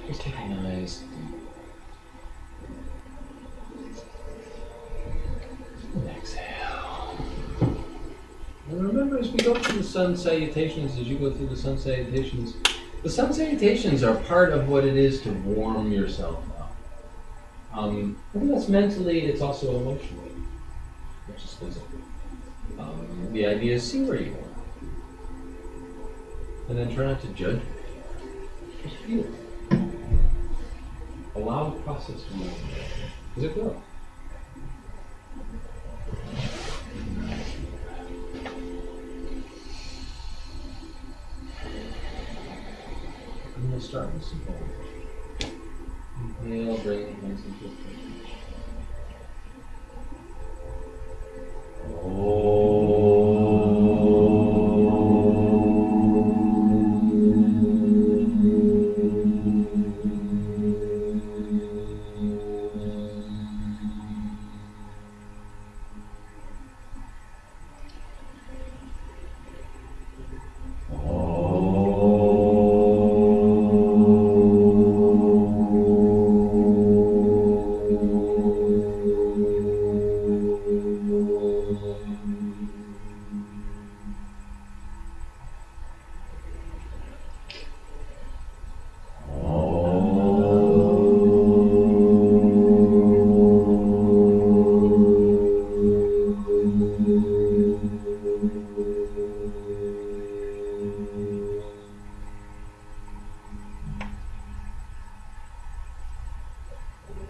Just take a nice and exhale. And remember, as we go through the sun salutations, the sun salutations are part of what it is to warm yourself up. Whether that's mentally, it's also emotionally, not just physically. The idea is see where you are. And then try not to judge it. Just feel it. Allow the process to move. Because it will. And we'll start with simple. Inhale, bring the hands into a place.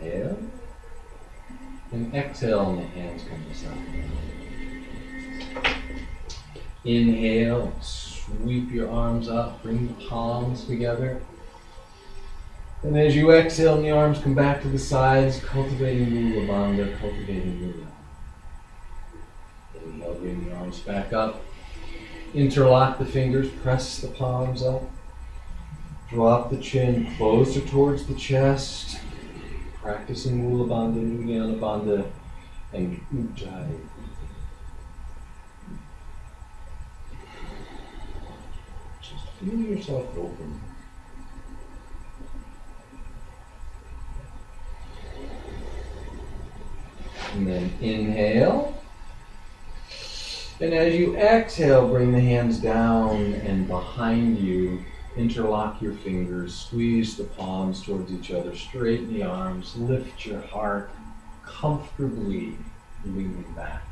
Inhale. And exhale, and the hands come to side. Inhale, sweep your arms up, bring the palms together. And as you exhale and the arms come back to the sides, cultivating Mula Bandha, cultivating Mula. Inhale, bring the arms back up. Interlock the fingers, press the palms up. Drop the chin closer towards the chest. Practicing Mula Bandha, Uddiyana Bandha, and Ujjayi. Just feel yourself open. And then inhale. And as you exhale, bring the hands down and behind you. Interlock your fingers, squeeze the palms towards each other, straighten the arms, lift your heart, comfortably lean back.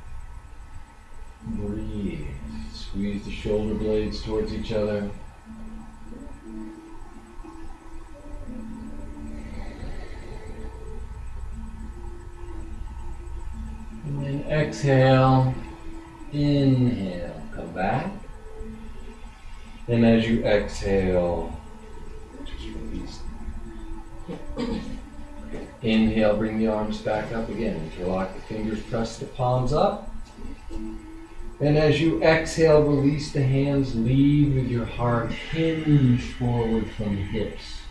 Breathe. Squeeze the shoulder blades towards each other. And then exhale, inhale, come back. And as you exhale, just release. Inhale, bring the arms back up again. Interlock the fingers, press the palms up. And as you exhale, release the hands, lead with your heart, hinge forward from the hips.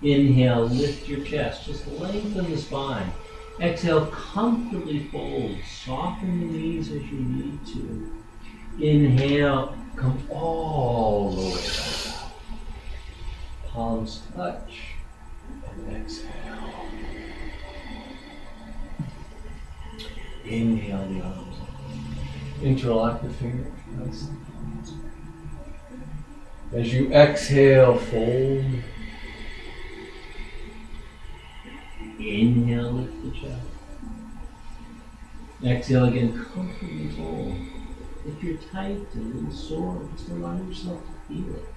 Inhale, lift your chest, just lengthen the spine. Exhale, comfortably fold, soften the knees as you need to. Inhale, come all the way back up. Palms touch, and exhale. Inhale the arms up. Interlock the fingers. Nice. As you exhale, fold. Inhale, lift the chest. Exhale again, comfortably fold. If you're tight, a little sore, just allow yourself to feel it.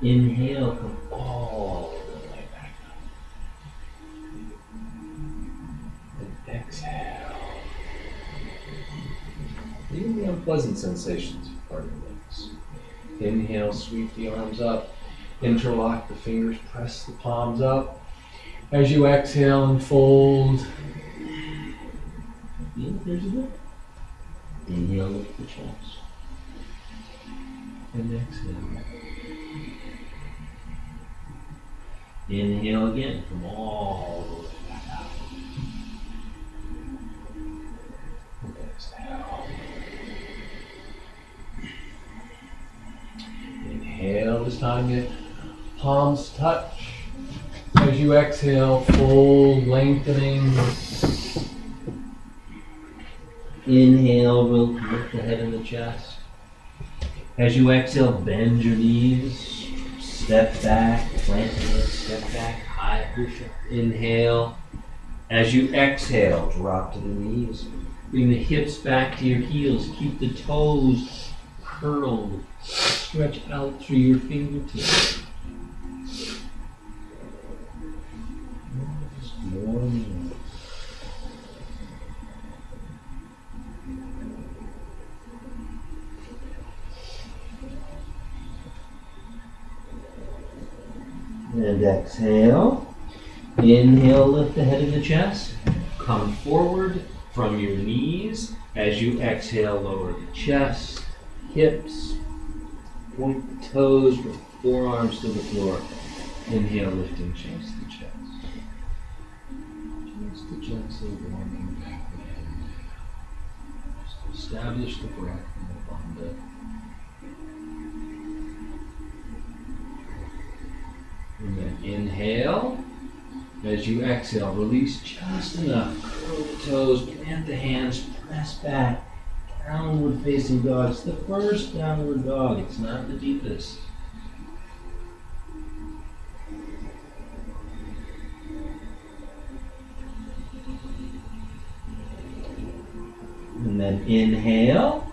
Inhale, come all the way back up. And exhale. Even the unpleasant sensations are part of this. Inhale, sweep the arms up. Interlock the fingers, press the palms up. As you exhale and fold. There's a bit. Inhale, lift the chest. And exhale. Inhale again, come all the way back out. And exhale. Inhale this time. allowing it. Palms touch. As you exhale, full lengthening. Inhale, we'll lift the head and the chest. As you exhale, bend your knees. Step back, plant your hips, step back, high push up. Inhale. As you exhale, drop to the knees. Bring the hips back to your heels. Keep the toes curled. Stretch out through your fingertips. Just warming up. And exhale. Inhale, lift the head of the chest. Come forward from your knees. As you exhale, lower the chest, hips. Point the toes with forearms to the floor. Inhale, lifting chest to chest. Just to gently warming back the head. Just establish the breath in the bandha. And then inhale. As you exhale, release just enough. Curl the toes, plant the hands, press back. Downward facing dog. It's the first downward dog. It's not the deepest. And then inhale.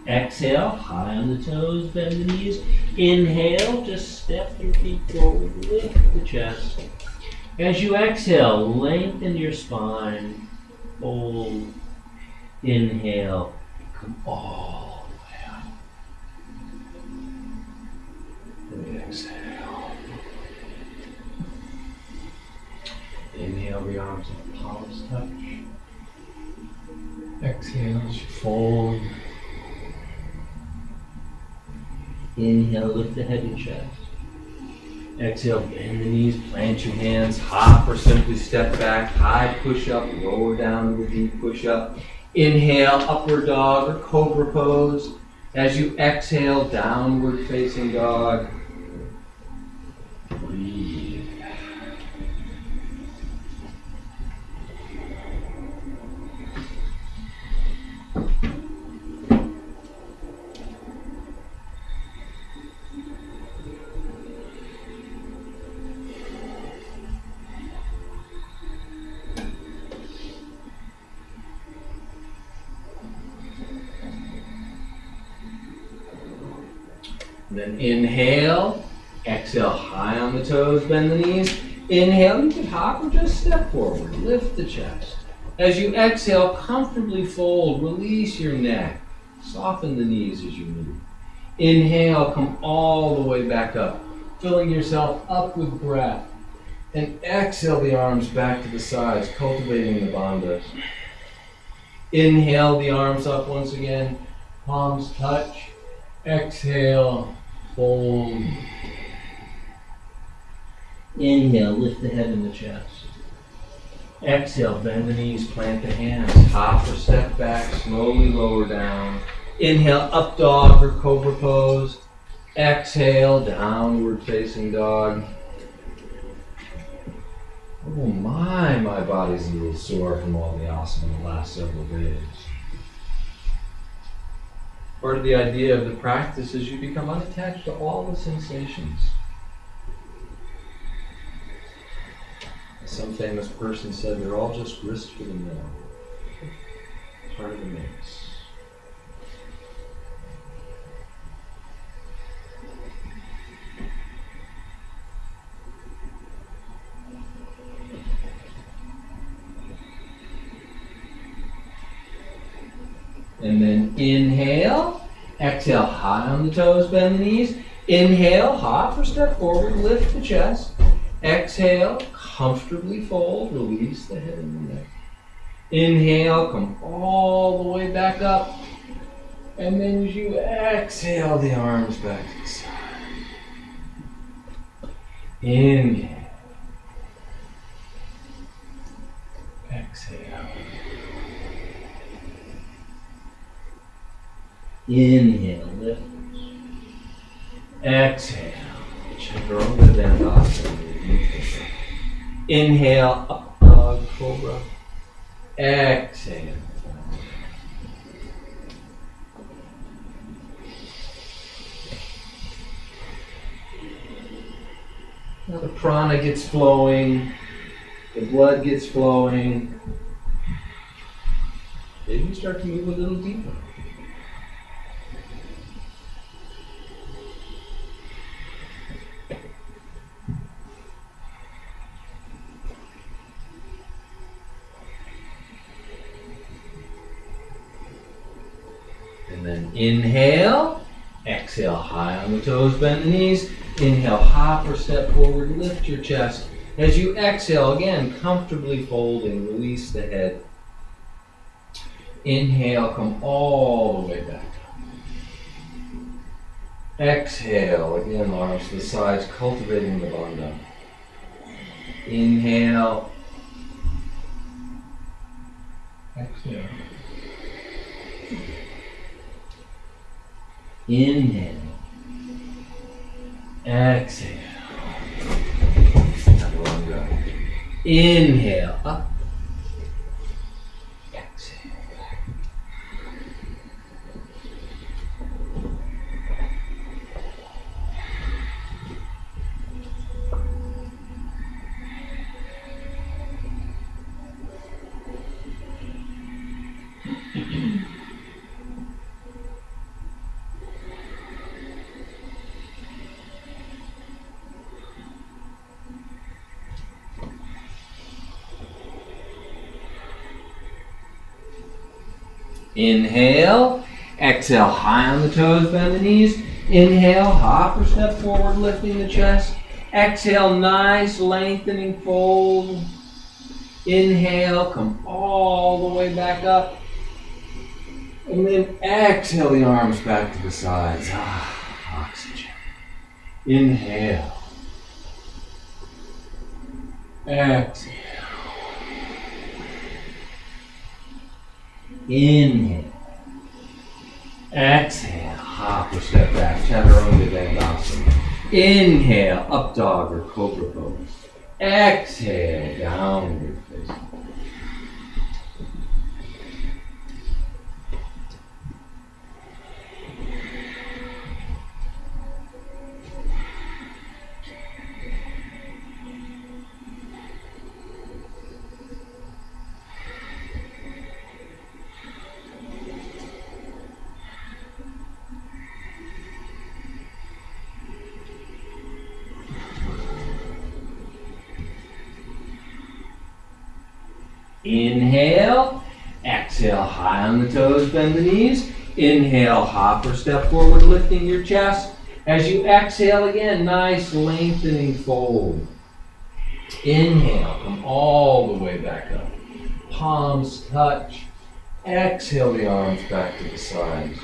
Exhale, high on the toes, bend the knees. Inhale, just step your feet forward, lift the chest. As you exhale, lengthen your spine, fold, inhale, come all the way up. And exhale. Inhale, the arms and palms touch. Exhale as you fold. Inhale, lift the head and chest. Exhale, bend the knees, plant your hands, hop or simply step back, high push up, lower down to a deep push up. Inhale, upward dog or cobra pose. As you exhale, downward facing dog. Breathe. Then inhale, exhale, high on the toes, bend the knees. Inhale, you can hop or just step forward, lift the chest. As you exhale, comfortably fold, release your neck, soften the knees as you move. Inhale, come all the way back up, filling yourself up with breath. And exhale the arms back to the sides, cultivating the bandhas. Inhale the arms up once again, palms touch. Exhale, fold. Inhale, lift the head and the chest. Exhale, bend the knees, plant the hands, hop or step back, slowly lower down. Inhale, up dog or cobra pose. Exhale, downward facing dog. Oh my body's a little sore from all the asana the last several days. Part of the idea of the practice is you become unattached to all the sensations. Some famous person said they're all just grist for the mill. Part of the mix. And then inhale, exhale, high on the toes, bend the knees. Inhale, hop or step forward, lift the chest. Exhale, comfortably fold, release the head and the neck. Inhale, come all the way back up. And then as you exhale, the arms back to the side. Inhale. Exhale. Inhale, lift. Exhale. Chaturanga Dandasana. Inhale, up dog, cobra. Exhale. Now the prana gets flowing, the blood gets flowing. Maybe you start to move a little deeper. And then inhale, exhale, high on the toes, bend the knees. Inhale, hop or step forward, lift your chest. As you exhale, again, comfortably folding, release the head. Inhale, come all the way back. Exhale, again, arms to the sides, cultivating the bandha. Inhale. Exhale. Inhale. Exhale. Chaturanga. Inhale, up. Exhale, back. Inhale, exhale, high on the toes, bend the knees. Inhale, hop or step forward, lifting the chest. Exhale, nice lengthening fold. Inhale, come all the way back up. And then exhale the arms back to the sides. Oxygen. Inhale. Exhale. Inhale. Exhale. Hop or step back. Chaturanga Dandasana. Inhale. Up dog or cobra pose. Exhale. Downward facing. Inhale, exhale, high on the toes, bend the knees. Inhale, hop or step forward, lifting your chest. As you exhale again, nice lengthening fold. Inhale, come all the way back up. Palms touch. Exhale the arms back to the sides.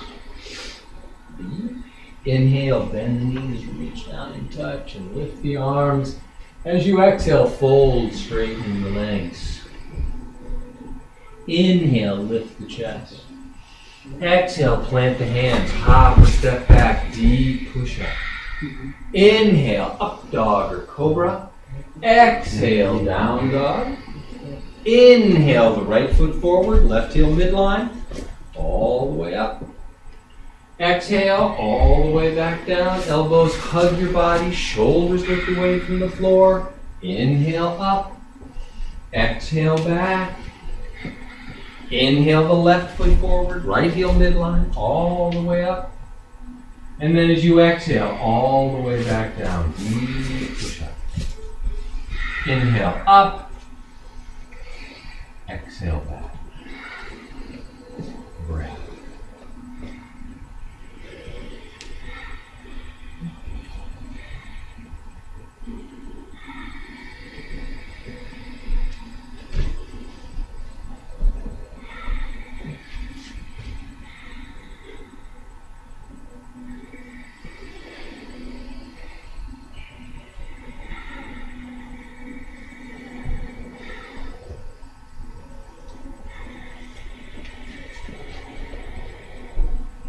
Inhale, bend the knees, reach down and touch and lift the arms. As you exhale, fold, straighten the legs. Inhale, lift the chest. Exhale, plant the hands, hop or step back, deep push-up. Inhale, up dog or cobra. Exhale, down dog. Inhale, the right foot forward, left heel midline, all the way up. Exhale, all the way back down. Elbows hug your body, shoulders lift away from the floor. Inhale, up. Exhale, back. Inhale the left foot forward, right heel midline, all the way up. And then as you exhale, all the way back down. Deep push up. Inhale up. Exhale back. Breath.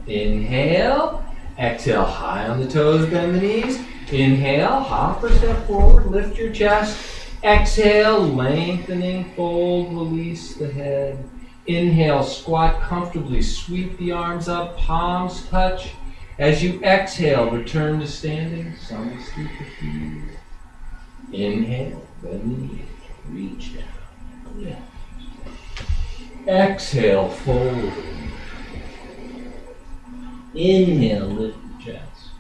Inhale, exhale, high on the toes, bend the knees. Inhale, hop or step forward, lift your chest. Exhale, lengthening, fold, release the head. Inhale, squat comfortably, sweep the arms up, palms touch. As you exhale, return to standing, Samasthiti. Inhale, bend the knees, reach down, lift. Exhale, fold. Inhale, lift the chest.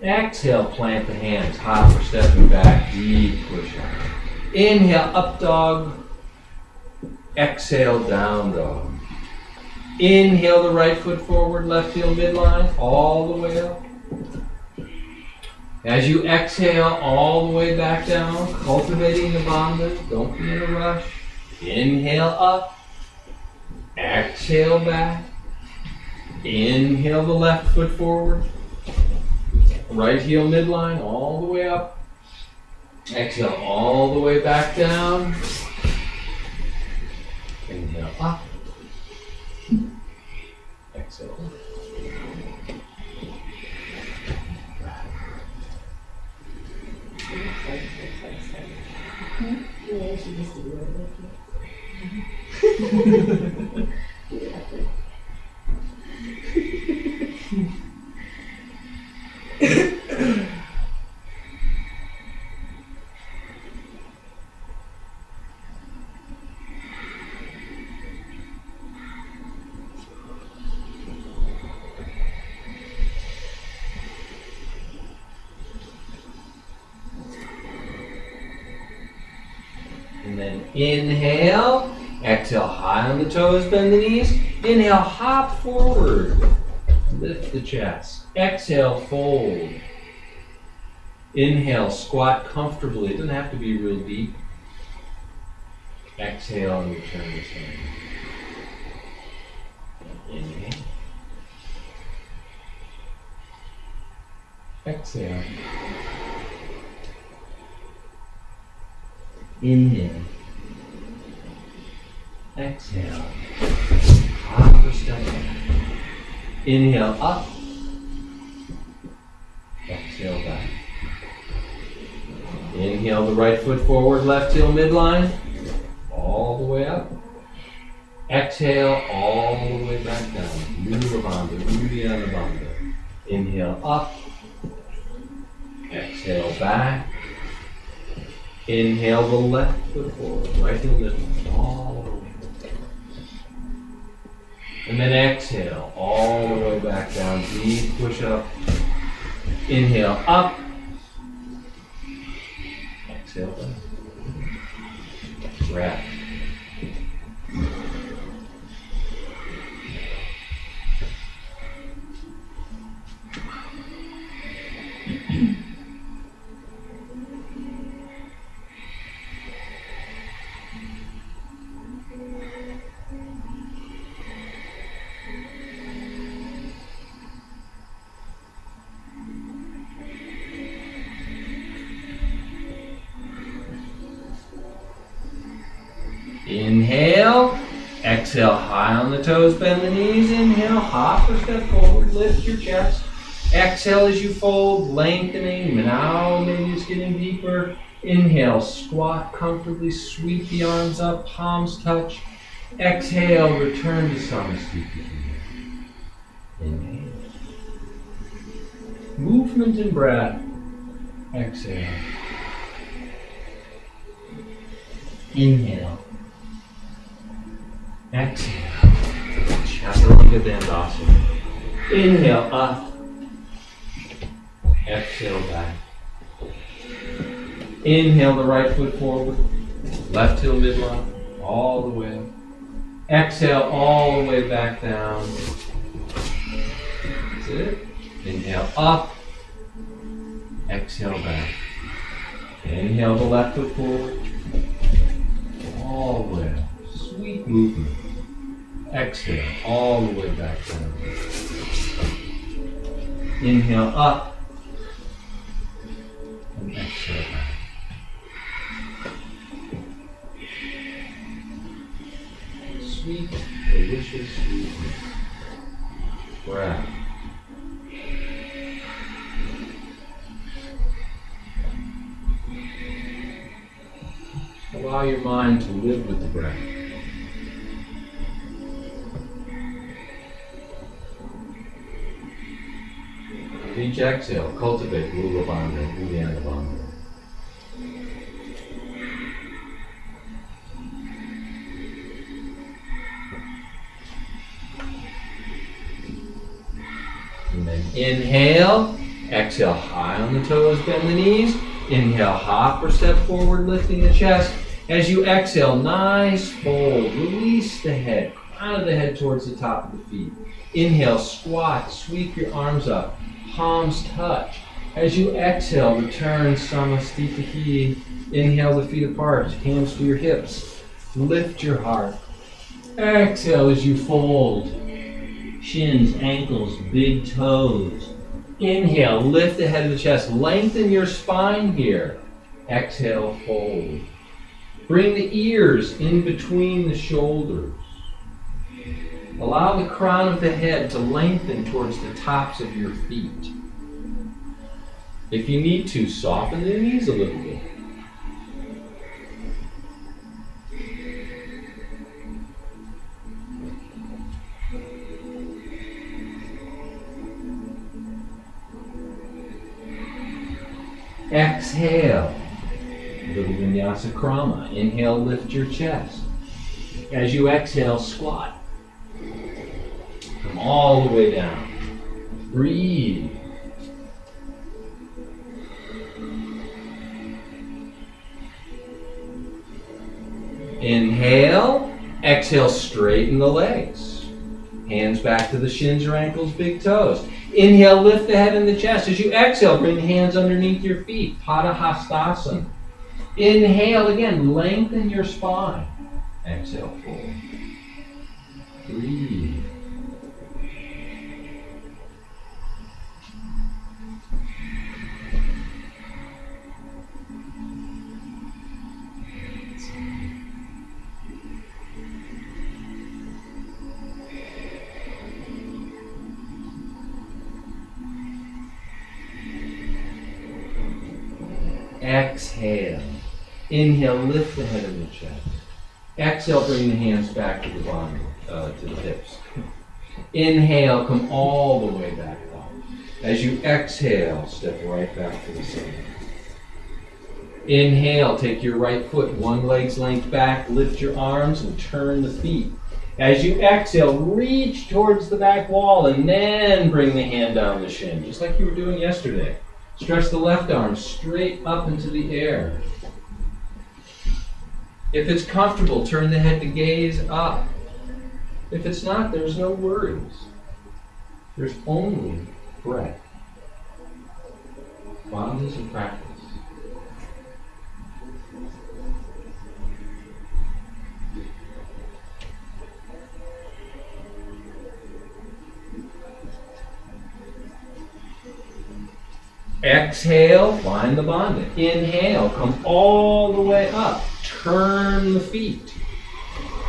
Exhale, plant the hands, hop or stepping back, deep push up. Inhale, up dog. Exhale, down dog. Inhale the right foot forward, left heel midline, all the way up. As you exhale, all the way back down, cultivating the bandha, don't be in a rush. Inhale up, exhale back. Inhale the left foot forward, right heel midline, all the way up. Exhale all the way back down. Inhale up. Exhale. And then inhale, exhale, high on the toes, bend the knees. Inhale, hop forward, lift the chest. Exhale, fold. Inhale, squat comfortably. It doesn't have to be real deep. Exhale and return to standing. Inhale. Exhale. Inhale. Exhale. Hop or step back. Inhale up. Exhale back. Inhale the right foot forward, left heel midline, all the way up. Exhale all the way back down. Mudra Bandha, Uddiyana Bandha. Inhale up. Exhale back. Inhale the left foot forward, right heel midline, all the way. And then exhale all the way back down, deep push up. Inhale up. Exhale back. Breath. Inhale, exhale, high on the toes, bend the knees. Inhale, hop or step forward, lift your chest. Exhale as you fold, lengthening. Now maybe it's getting deeper. Inhale, squat comfortably, sweep the arms up, palms touch. Exhale, return to Samasthiti. Inhale. Movement and breath. Exhale. Inhale. Exhale. Chaturanga Dandasana. Inhale up. Exhale back. Inhale the right foot forward. Left heel midline. All the way up. Exhale all the way back down. That's it. Inhale up. Exhale back. Inhale the left foot forward. All the way up. Sweet movement. Exhale all the way back down. Inhale up. And exhale back. Sweet, delicious movement. Breath. Allow your mind to live with the breath. With each exhale, cultivate Lula Bandha, Uddiyana Bandha. And then inhale, exhale, high on the toes, bend the knees. Inhale, hop or step forward, lifting the chest. As you exhale, nice fold. Release the head, crown of the head towards the top of the feet. Inhale, squat, sweep your arms up, palms touch. As you exhale, return Samastitihi. Inhale the feet apart, hands to your hips. Lift your heart. Exhale as you fold. Shins, ankles, big toes. Inhale, lift the head of the chest. Lengthen your spine here. Exhale, fold. Bring the ears in between the shoulders. Allow the crown of the head to lengthen towards the tops of your feet. If you need to, soften the knees a little bit. Exhale, little vinyasa krama. Inhale, lift your chest. As you exhale, squat. Come all the way down. Breathe. Inhale, exhale, straighten the legs. Hands back to the shins or ankles, big toes. Inhale, lift the head and the chest. As you exhale, bring the hands underneath your feet. Padahastasana. Inhale again, lengthen your spine. Exhale, fold. Breathe. Exhale. Inhale, lift the head of the chest. Exhale, bring the hands back to the bottom, to the hips. Inhale, come all the way back up. As you exhale, step right back to the center. Inhale, take your right foot one leg's length back, lift your arms and turn the feet. As you exhale, reach towards the back wall and then bring the hand down the shin, just like you were doing yesterday. Stretch the left arm straight up into the air. If it's comfortable, turn the head to gaze up. If it's not, there's no worries. There's only breath. Bandhas and practice. Exhale, find the bandha. Inhale, come all the way up. Turn the feet.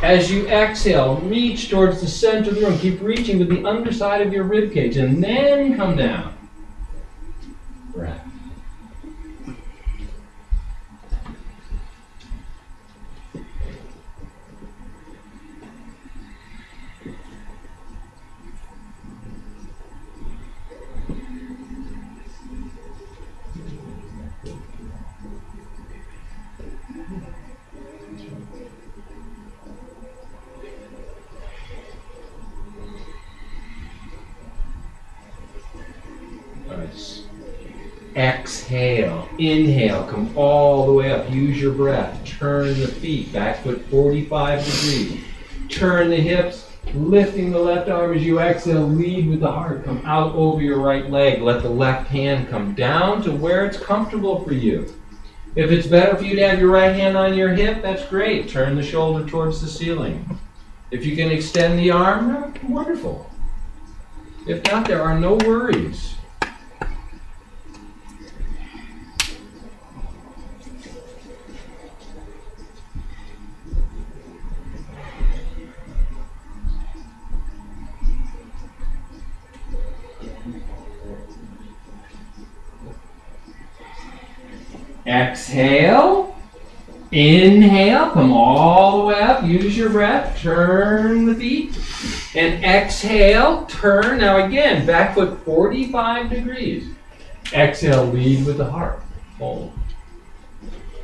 As you exhale, reach towards the center of the room. Keep reaching to the underside of your rib cage and then come down. Breath. Exhale, inhale, come all the way up. Use your breath. Turn the feet, back foot 45 degrees. Turn the hips, lifting the left arm as you exhale. Lead with the heart. Come out over your right leg. Let the left hand come down to where it's comfortable for you. If it's better for you to have your right hand on your hip, that's great. Turn the shoulder towards the ceiling. If you can extend the arm, wonderful. If not, there are no worries. Exhale, Inhale, come all the way up, use your breath, turn the feet. And exhale, turn. Now again, back foot 45 degrees. Exhale, lead with the heart. Hold.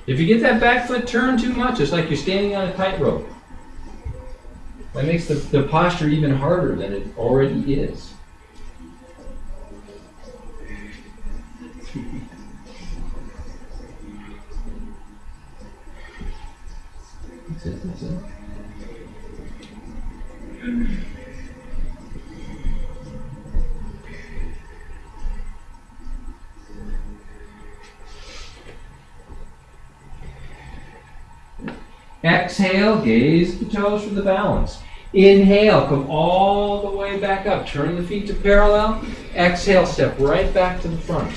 If you get that back foot turned too much, it's like you're standing on a tightrope. That makes the posture even harder than it already is. That's it, that's it. Exhale, gaze at the toes for the balance. Inhale, come all the way back up. Turn the feet to parallel. Exhale, step right back to the front.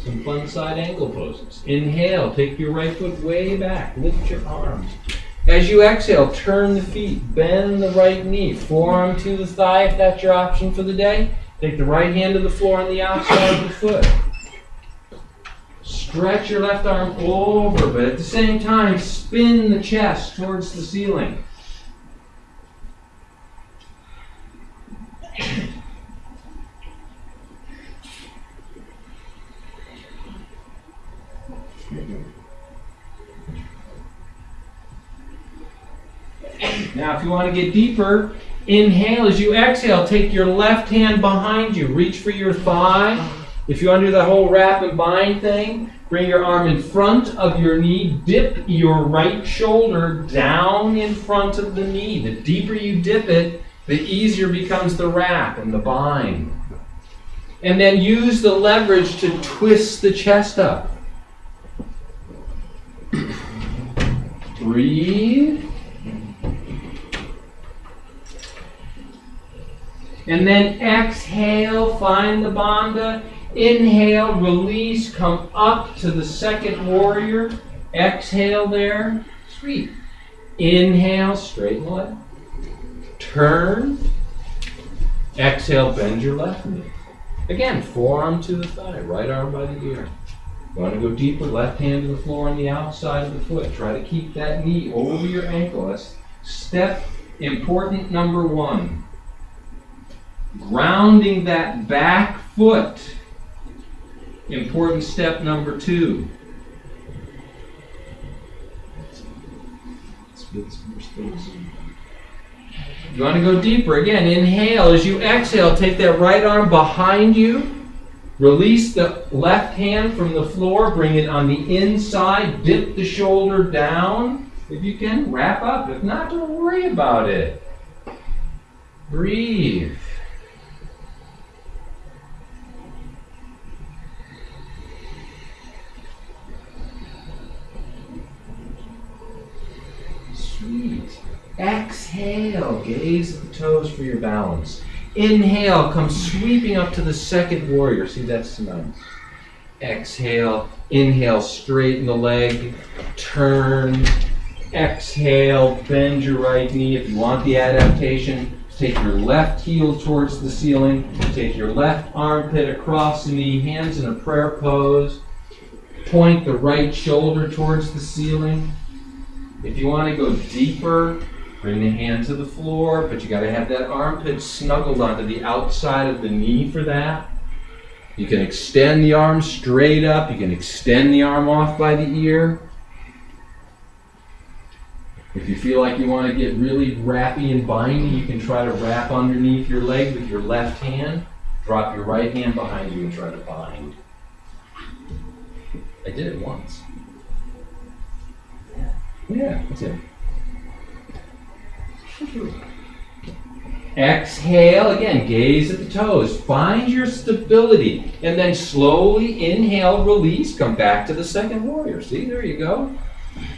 Some fun side angle poses. Inhale, take your right foot way back. Lift your arms. As you exhale, turn the feet. Bend the right knee. Forearm to the thigh if that's your option for the day. Take the right hand to the floor on the outside of the foot. Stretch your left arm over, but at the same time, spin the chest towards the ceiling. Now, if you want to get deeper, inhale. As you exhale, take your left hand behind you. Reach for your thigh. If you want to do the whole wrap and bind thing, bring your arm in front of your knee. Dip your right shoulder down in front of the knee. The deeper you dip it, the easier becomes the wrap and the bind. And then use the leverage to twist the chest up. Breathe. And then exhale, find the bandha. Inhale, release, come up to the second warrior. Exhale there. Sweet. Inhale, straighten the leg. Turn. Exhale, bend your left knee. Again, forearm to the thigh, right arm by the ear. You want to go deeper, left hand to the floor on the outside of the foot. Try to keep that knee over your ankle. That's step important number one. Grounding that back foot. Important step number two. You want to go deeper. Again, inhale. As you exhale, take that right arm behind you. Release the left hand from the floor. Bring it on the inside. Dip the shoulder down. If you can, wrap up. If not, don't worry about it. Breathe. Sweet. Exhale, gaze at the toes for your balance. Inhale, come sweeping up to the second warrior. See, that's nice. Exhale, inhale, straighten the leg, turn. Exhale, bend your right knee. If you want the adaptation, take your left heel towards the ceiling. Take your left armpit across the knee, hands in a prayer pose. Point the right shoulder towards the ceiling. If you want to go deeper, bring the hand to the floor, but you got to have that armpit snuggled onto the outside of the knee for that. You can extend the arm straight up. You can extend the arm off by the ear. If you feel like you want to get really wrappy and bindy, you can try to wrap underneath your leg with your left hand. Drop your right hand behind you and try to bind. I did it once. Yeah, that's it. Exhale, again, gaze at the toes. Find your stability. And then slowly inhale, release, come back to the second warrior. See, there you go.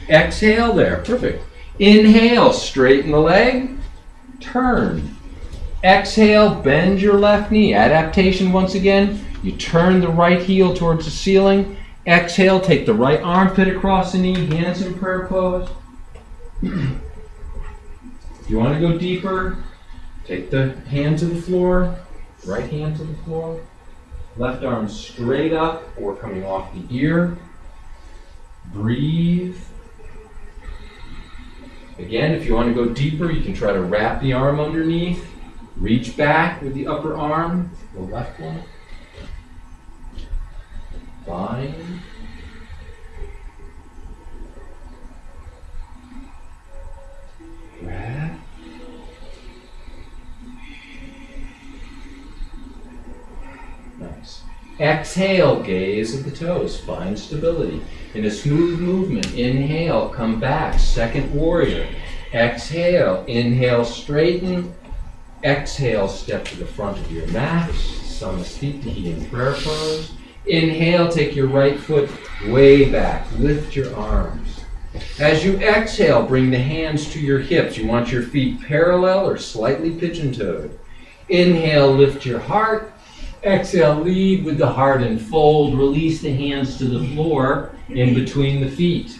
Exhale there, perfect. Inhale, straighten the leg, turn. Exhale, bend your left knee. Adaptation once again. You turn the right heel towards the ceiling. Exhale, take the right armpit across the knee, hands in prayer pose. If you want to go deeper, take the hand to the floor, right hand to the floor, left arm straight up or coming off the ear. Breathe. Again, if you want to go deeper, you can try to wrap the arm underneath. Reach back with the upper arm, the left one. Bind. Grab. Nice. Exhale, gaze at the toes. Find stability. In a smooth movement, inhale, come back. Second warrior. Exhale, inhale, straighten. Exhale, step to the front of your mat. Samastiti in prayer pose. Inhale, take your right foot way back. Lift your arms. As you exhale, bring the hands to your hips. You want your feet parallel or slightly pigeon-toed. Inhale, lift your heart. Exhale, lead with the heart and fold. Release the hands to the floor in between the feet.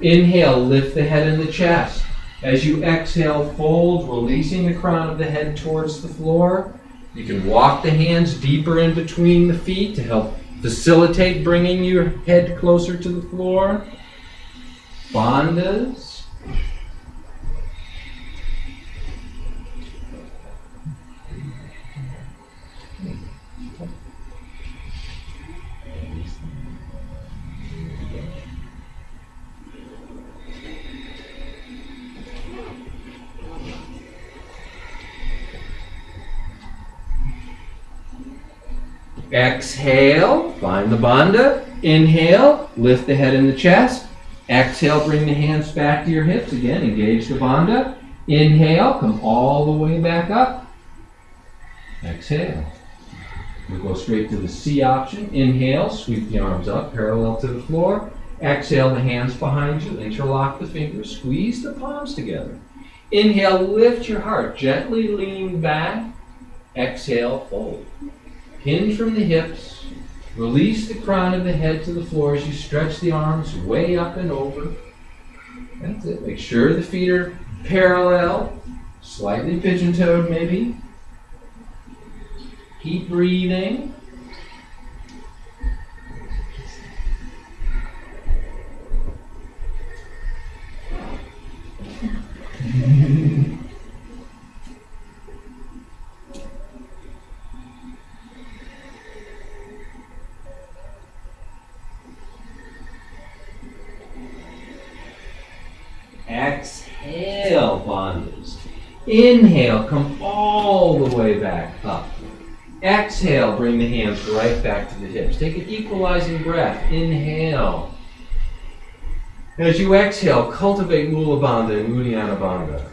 Inhale, lift the head and the chest. As you exhale, fold, releasing the crown of the head towards the floor. You can walk the hands deeper in between the feet to help facilitate bringing your head closer to the floor. Bandhas. Exhale, find the bandha. Inhale, lift the head and the chest. Exhale, bring the hands back to your hips. Again, engage the bandha. Inhale, come all the way back up. Exhale. We go straight to the C option. Inhale, sweep the arms up, parallel to the floor. Exhale, the hands behind you. Interlock the fingers. Squeeze the palms together. Inhale, lift your heart. Gently lean back. Exhale, fold. Hinge from the hips. Release the crown of the head to the floor as you stretch the arms way up and over. That's it. Make sure the feet are parallel, slightly pigeon-toed maybe. Keep breathing. Exhale, bandhas. Inhale, come all the way back up. Exhale, bring the hands right back to the hips. Take an equalizing breath. Inhale. As you exhale, cultivate Mula Bandha and Uddiyana Bandha.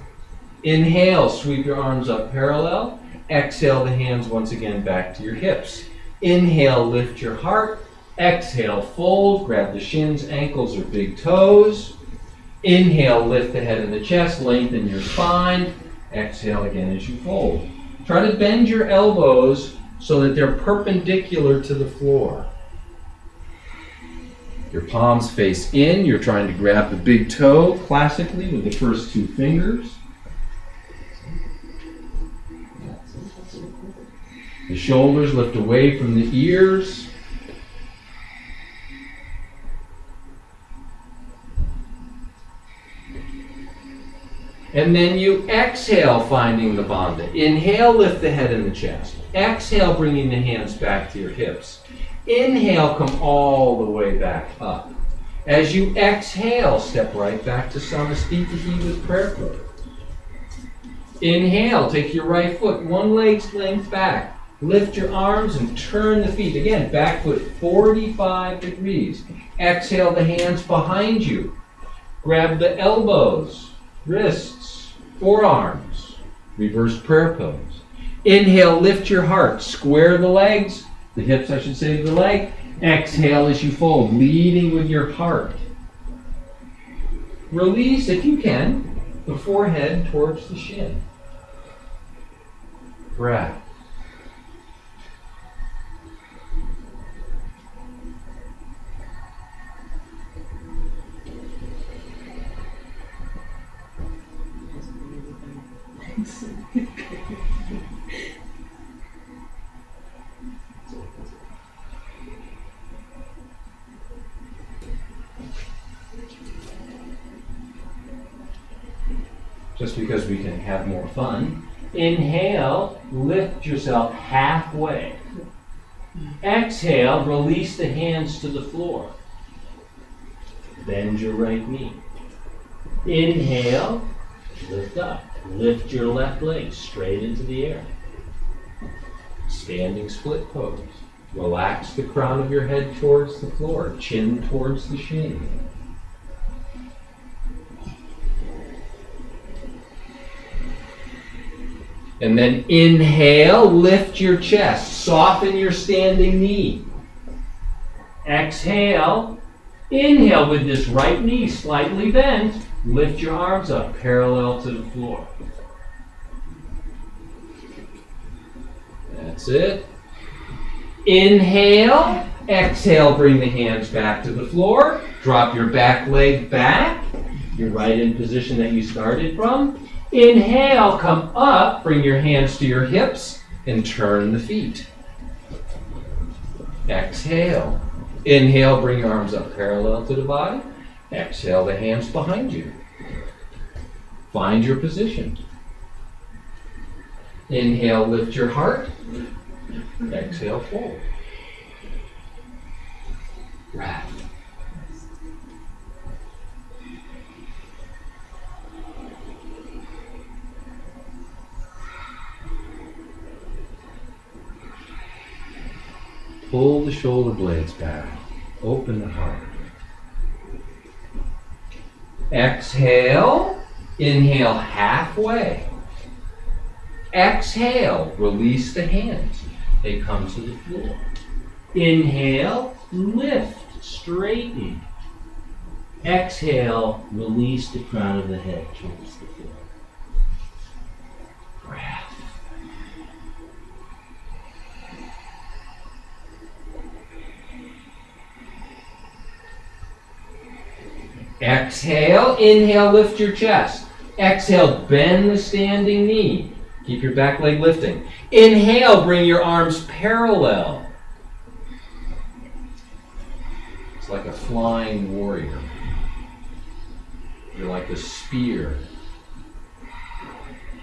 Inhale, sweep your arms up parallel. Exhale, the hands once again back to your hips. Inhale, lift your heart. Exhale, fold. Grab the shins, ankles, or big toes. Inhale, lift the head and the chest, lengthen your spine. Exhale again as you fold. Try to bend your elbows so that they're perpendicular to the floor. Your palms face in. You're trying to grab the big toe classically with the first two fingers. The shoulders lift away from the ears. And then you exhale, finding the bandha. Inhale, lift the head and the chest. Exhale, bringing the hands back to your hips. Inhale, come all the way back up. As you exhale, step right back to Samastiti with prayer pose. Inhale, take your right foot, one leg's length back. Lift your arms and turn the feet. Again, back foot 45 degrees. Exhale, the hands behind you. Grab the elbows, wrists, forearms. Reverse prayer pose. Inhale, lift your heart. Square the legs, the hips I should say to the leg. Exhale as you fold, leading with your heart. Release, if you can, the forehead towards the shin. Breath. just because we can have more fun. Inhale, lift yourself halfway. Exhale, release the hands to the floor. Bend your right knee. Inhale, lift up. Lift your left leg straight into the air. Standing split pose. Relax the crown of your head towards the floor, chin towards the shin. And then inhale, lift your chest, soften your standing knee. Exhale, inhale with this right knee slightly bent, lift your arms up parallel to the floor. That's it. Inhale, exhale, bring the hands back to the floor. Drop your back leg back. You're right in position that you started from. Inhale, come up, bring your hands to your hips, and turn the feet. Exhale. Inhale, bring your arms up parallel to the body. Exhale, the hands behind you. Find your position. Inhale, lift your heart. Exhale, fold. Breath. Pull the shoulder blades back. Open the heart. Exhale. Inhale halfway. Exhale. Release the hands. They come to the floor. Inhale. Lift. Straighten. Exhale. Release the crown of the head towards the floor. Breath. Exhale, inhale, lift your chest. Exhale, bend the standing knee. Keep your back leg lifting. Inhale, bring your arms parallel. It's like a flying warrior. You're like a spear.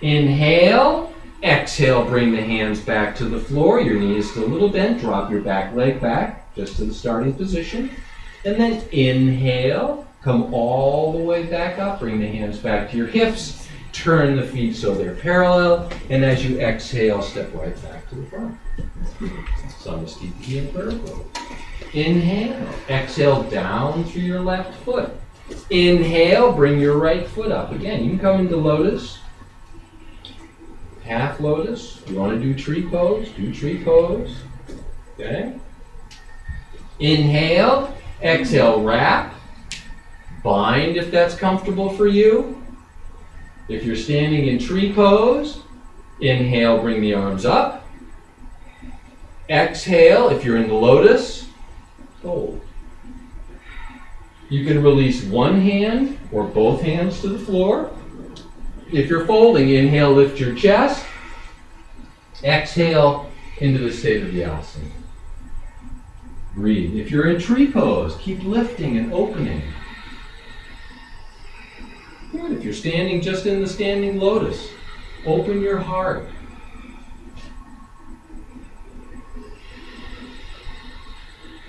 Inhale, exhale, bring the hands back to the floor. Your knee is still a little bent. Drop your back leg back just to the starting position. And then inhale. Come all the way back up, bring the hands back to your hips, turn the feet so they're parallel, and as you exhale, step right back to the front. Samastiti and vertical. Inhale, exhale down through your left foot. Inhale, bring your right foot up. Again, you can come into lotus, half lotus. You want to do tree pose, do tree pose. Okay? Inhale, exhale, wrap. Bind if that's comfortable for you. If you're standing in tree pose, inhale, bring the arms up. Exhale, if you're in the lotus, fold. You can release one hand or both hands to the floor. If you're folding, inhale, lift your chest. Exhale into the state of the asana. Breathe. If you're in tree pose, keep lifting and opening. Good. If you're standing just in the standing lotus, open your heart.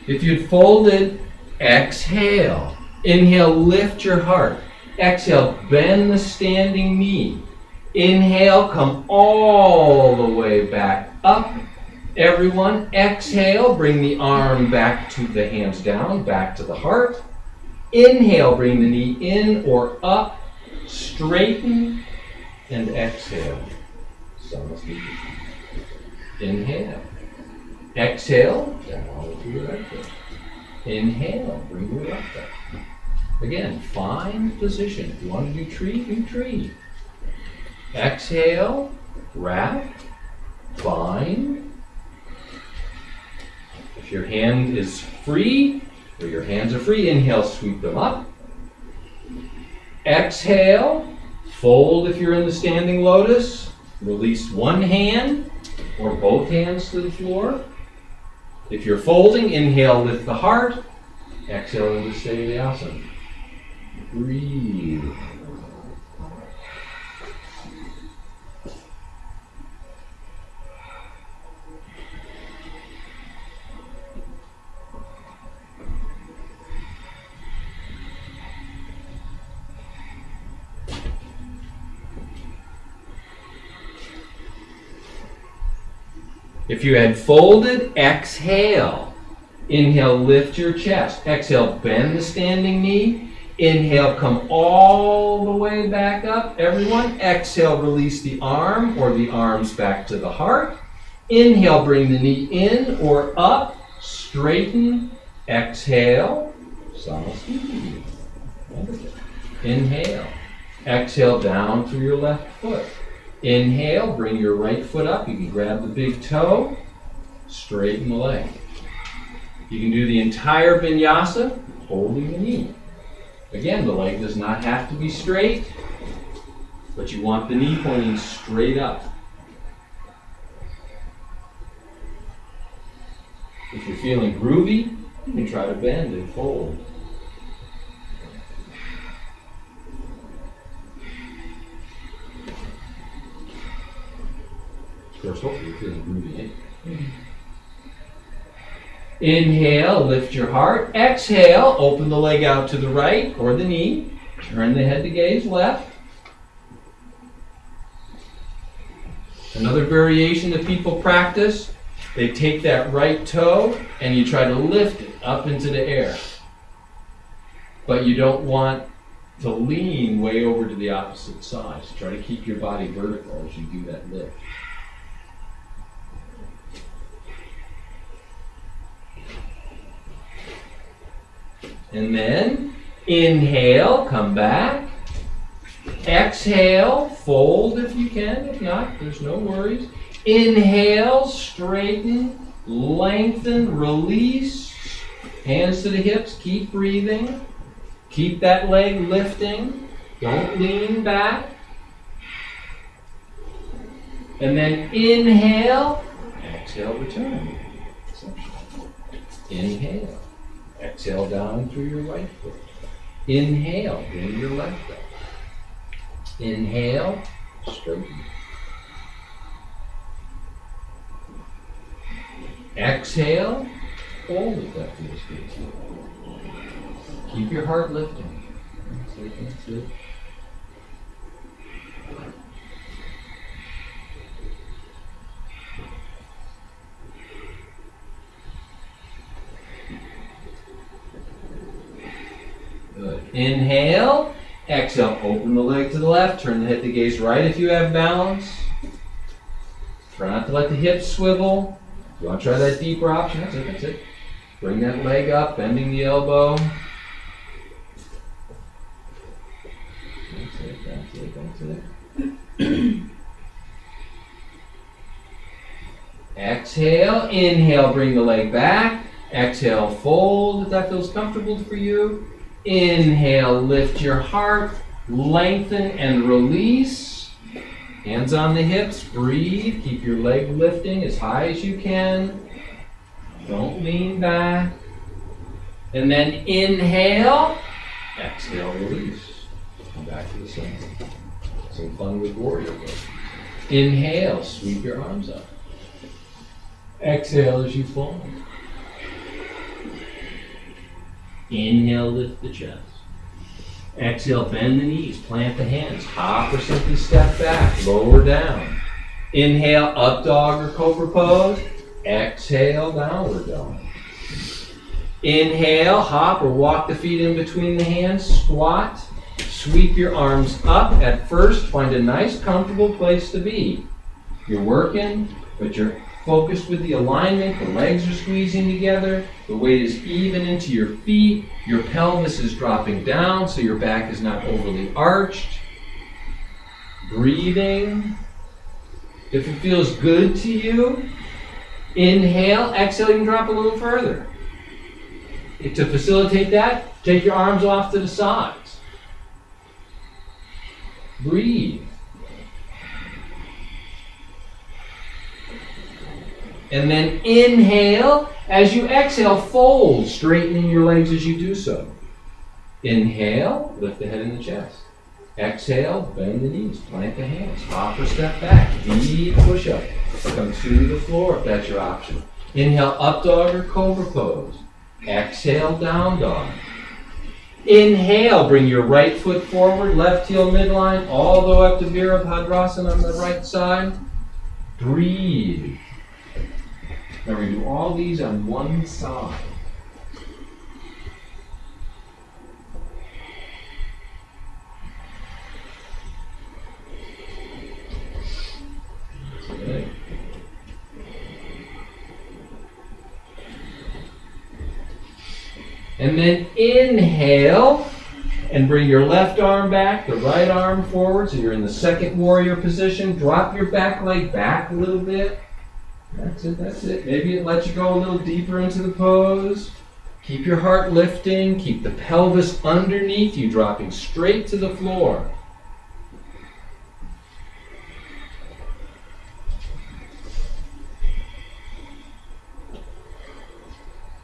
If you'd folded, exhale. Inhale, lift your heart. Exhale, bend the standing knee. Inhale, come all the way back up. Everyone, exhale, bring the arm back to the hands down, back to the heart. Inhale, bring the knee in or up. Straighten and exhale. Samastiti. Inhale. Exhale, down to your right foot. Inhale, bring your left up. Again, find position. If you want to do tree, do tree. Exhale, wrap, bind. If your hand is free, or your hands are free, inhale, sweep them up. Exhale, fold if you're in the standing lotus. Release one hand or both hands to the floor. If you're folding, inhale, lift the heart. Exhale into state of the asana. Breathe. If you had folded, exhale. Inhale, lift your chest. Exhale, bend the standing knee. Inhale, come all the way back up. Everyone, exhale, release the arm or the arms back to the heart. Inhale, bring the knee in or up. Straighten. Exhale. Inhale. Exhale, down through your left foot. Inhale, bring your right foot up. You can grab the big toe. Straighten the leg. You can do the entire vinyasa holding the knee. Again, the leg does not have to be straight, but you want the knee pointing straight up. If you're feeling groovy, you can try to bend and fold. Of course, hopefully you're feeling groovy. Inhale, lift your heart. Exhale, open the leg out to the right or the knee. Turn the head to gaze left. Another variation that people practice, they take that right toe and you try to lift it up into the air. But you don't want to lean way over to the opposite side. So try to keep your body vertical as you do that lift. And then inhale, come back. Exhale, fold if you can. If not, there's no worries. Inhale, straighten, lengthen, release. Hands to the hips, keep breathing. Keep that leg lifting. Don't lean back. And then inhale, exhale, return. Inhale. Exhale down through your right foot. Inhale, bring your left up. Inhale, straighten. Exhale, fold if that feels good. Keep your heart lifting. That's it. Good. Inhale, exhale, open the leg to the left, turn the head to gaze right if you have balance. Try not to let the hips swivel. If you want to try that deeper option, that's it. Bring that leg up, bending the elbow. That's it. Exhale, inhale, bring the leg back. Exhale, fold if that feels comfortable for you. Inhale, lift your heart, lengthen and release. Hands on the hips, breathe. Keep your leg lifting as high as you can. Don't lean back. And then inhale, exhale, release. Come back to the center. Some fun with warrior pose. Inhale, sweep your arms up. Exhale as you fold. Inhale, lift the chest. Exhale, bend the knees, plant the hands. Hop or simply step back, lower down. Inhale, up dog or cobra pose. Exhale, downward dog. Inhale, hop or walk the feet in between the hands, squat. Sweep your arms up. At first, find a nice, comfortable place to be. You're working, but you're focused with the alignment. The legs are squeezing together. The weight is even into your feet. Your pelvis is dropping down so your back is not overly arched. Breathing. If it feels good to you, inhale, exhale, you can drop a little further. To facilitate that, take your arms off to the sides. Breathe. And then inhale. As you exhale, fold, straightening your legs as you do so. Inhale, lift the head and the chest. Exhale, bend the knees, plant the hands, hop or step back, deep push-up. Come to the floor if that's your option. Inhale, up dog or cobra pose. Exhale, down dog. Inhale, bring your right foot forward, left heel midline, all the way up to Virabhadrasana on the right side. Breathe. Now we're going to do all these on one side. Okay. And then inhale and bring your left arm back, the right arm forward, so you're in the second warrior position. Drop your back leg back a little bit. That's it, that's it. Maybe it lets you go a little deeper into the pose. Keep your heart lifting. Keep the pelvis underneath you, dropping straight to the floor.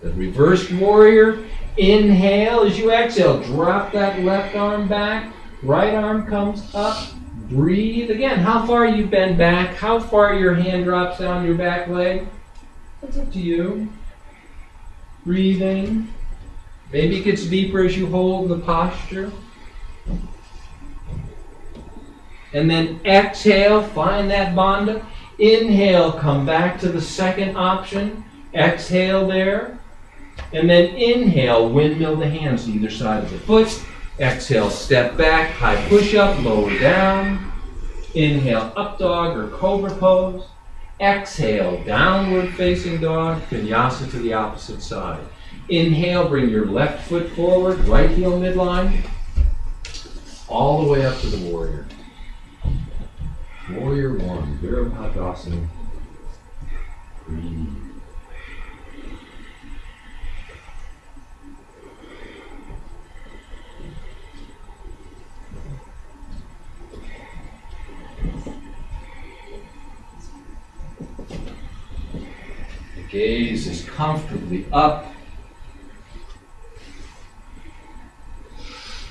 The reversed warrior. Inhale as you exhale. Drop that left arm back. Right arm comes up. Breathe again. How far you bend back, how far your hand drops down your back leg. That's up to you. Breathing. Maybe it gets deeper as you hold the posture. And then exhale, find that bandha. Inhale, come back to the second option. Exhale there. And then inhale, windmill the hands to either side of the foot. Exhale, step back, high push-up, lower down. Inhale, up dog or cobra pose. Exhale, downward facing dog, vinyasa to the opposite side. Inhale, bring your left foot forward, right heel midline, all the way up to the warrior. Warrior one, Virabhadrasana. Breathe. Gaze is comfortably up.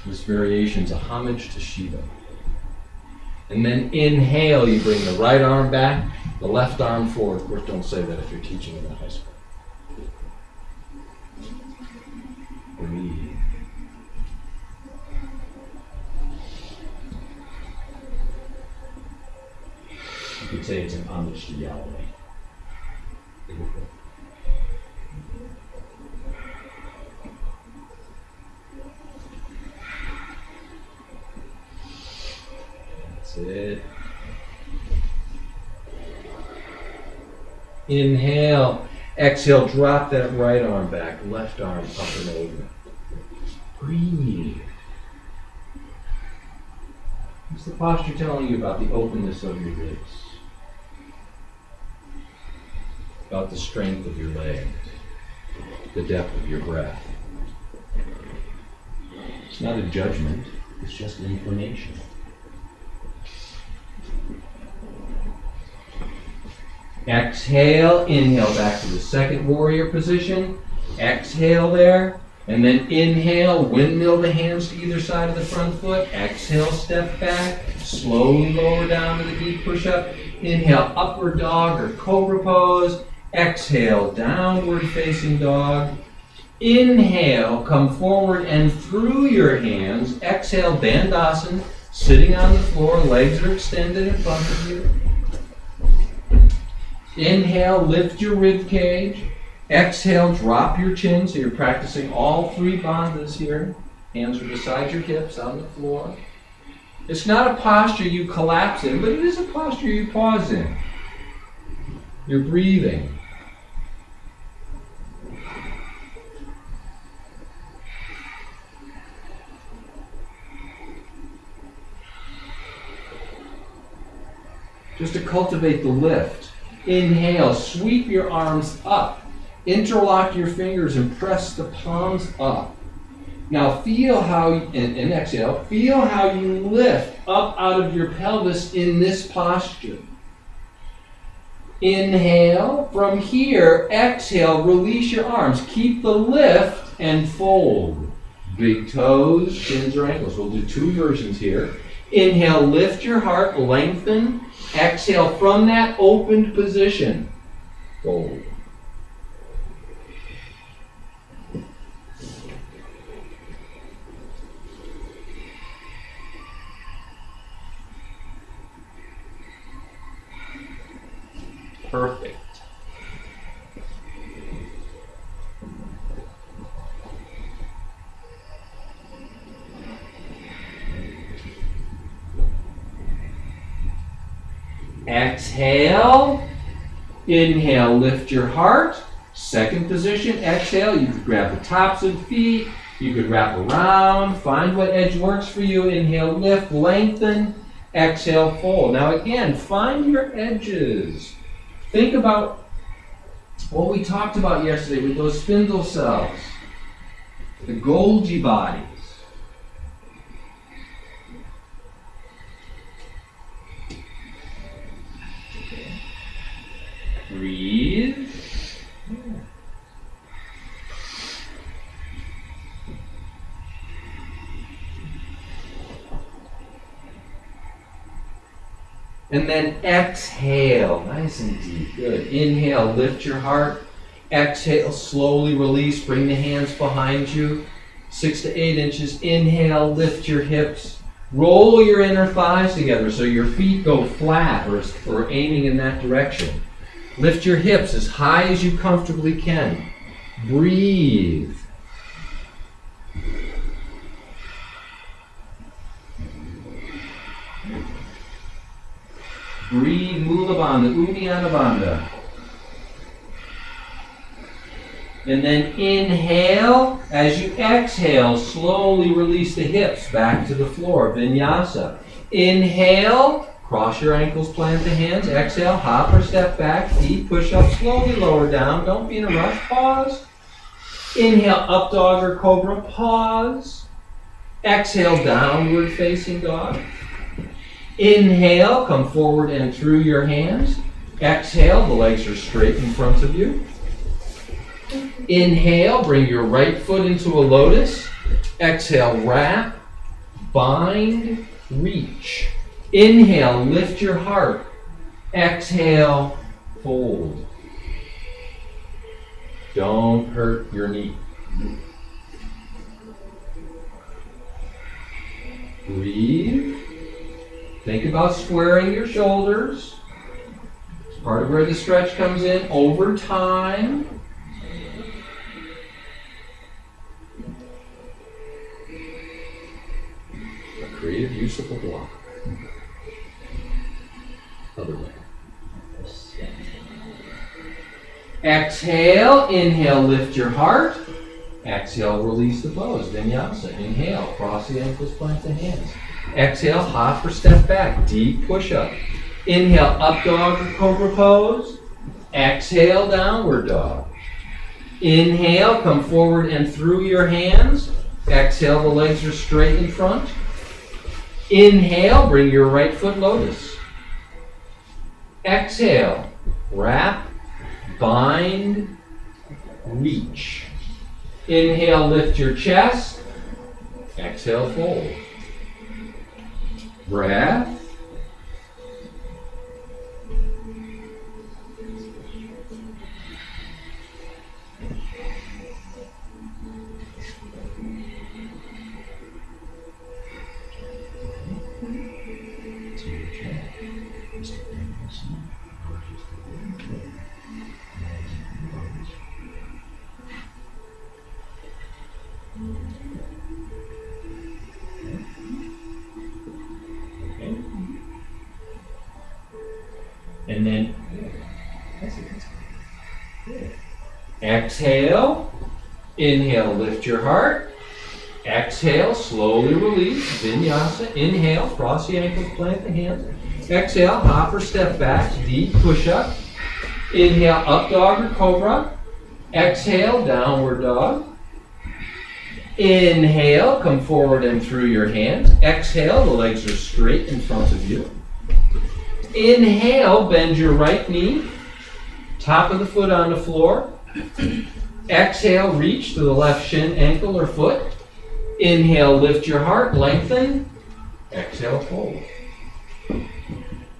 This variation is a homage to Shiva. And then inhale, you bring the right arm back, the left arm forward. Of course, don't say that if you're teaching in a high school. Breathe. You could say it's an homage to Yahweh. That's it. Inhale. Exhale, drop that right arm back, left arm up and over. Breathe. What's the posture telling you about the openness of your ribs? About the strength of your legs, the depth of your breath. It's not a judgment, it's just information. Exhale, inhale back to the second warrior position. Exhale there, and then inhale, windmill the hands to either side of the front foot. Exhale, step back, slowly lower down to the deep push-up. Inhale, upward dog or cobra pose. Exhale, downward facing dog. Inhale, come forward and through your hands. Exhale, Dandasana, sitting on the floor, legs are extended in front of you. Inhale, lift your rib cage. Exhale, drop your chin, so you're practicing all three bandhas here. Hands are beside your hips on the floor. It's not a posture you collapse in, but it is a posture you pause in. You're breathing. Just to cultivate the lift. Inhale, sweep your arms up. Interlock your fingers and press the palms up. Now feel how, and exhale, feel how you lift up out of your pelvis in this posture. Inhale. From here, exhale, release your arms. Keep the lift and fold. Big toes, shins or ankles. We'll do two versions here. Inhale, lift your heart, lengthen. Exhale, from that opened position, fold. Perfect. Exhale. Inhale, lift your heart. Second position, exhale. You could grab the tops of the feet. You could wrap around. Find what edge works for you. Inhale, lift, lengthen. Exhale, fold. Now again, find your edges. Think about what we talked about yesterday with those spindle cells, the Golgi bodies. Breathe. And then exhale, nice and deep, good. Inhale, lift your heart. Exhale, slowly release, bring the hands behind you, 6 to 8 inches. Inhale, lift your hips. Roll your inner thighs together so your feet go flat or aiming in that direction. Lift your hips as high as you comfortably can. Breathe. Breathe, Mula Bandha, Uddiyana Bandha. And then inhale. As you exhale, slowly release the hips back to the floor, Vinyasa. Inhale, cross your ankles, plant the hands. Exhale, hop or step back, deep push up, slowly lower down. Don't be in a rush, pause. Inhale, up dog or cobra, pause. Exhale, downward facing dog. Inhale, come forward and through your hands. Exhale, the legs are straight in front of you. Inhale, bring your right foot into a lotus. Exhale, wrap, bind, reach. Inhale, lift your heart. Exhale, fold. Don't hurt your knee. Breathe. Think about squaring your shoulders. It's part of where the stretch comes in over time. A creative use of the block. Other way. Exhale, inhale, lift your heart. Exhale, release the pose, Vinyasa. Inhale, cross the ankles, plant the hands. Exhale, hop or step back, deep push-up. Inhale, up dog or cobra pose. Exhale, downward dog. Inhale, come forward and through your hands. Exhale, the legs are straight in front. Inhale, bring your right foot lotus. Exhale, wrap, bind, reach. Inhale, lift your chest. Exhale, fold. Breath. And then exhale, inhale, lift your heart. Exhale, slowly release, Vinyasa. Inhale, cross the ankles, plant the hands. Exhale, hop or step back, deep push-up. Inhale, up dog or cobra. Exhale, downward dog. Inhale, come forward and through your hands. Exhale, the legs are straight in front of you. Inhale, bend your right knee, top of the foot on the floor. Exhale, reach to the left shin, ankle, or foot. Inhale, lift your heart, lengthen. Exhale, fold.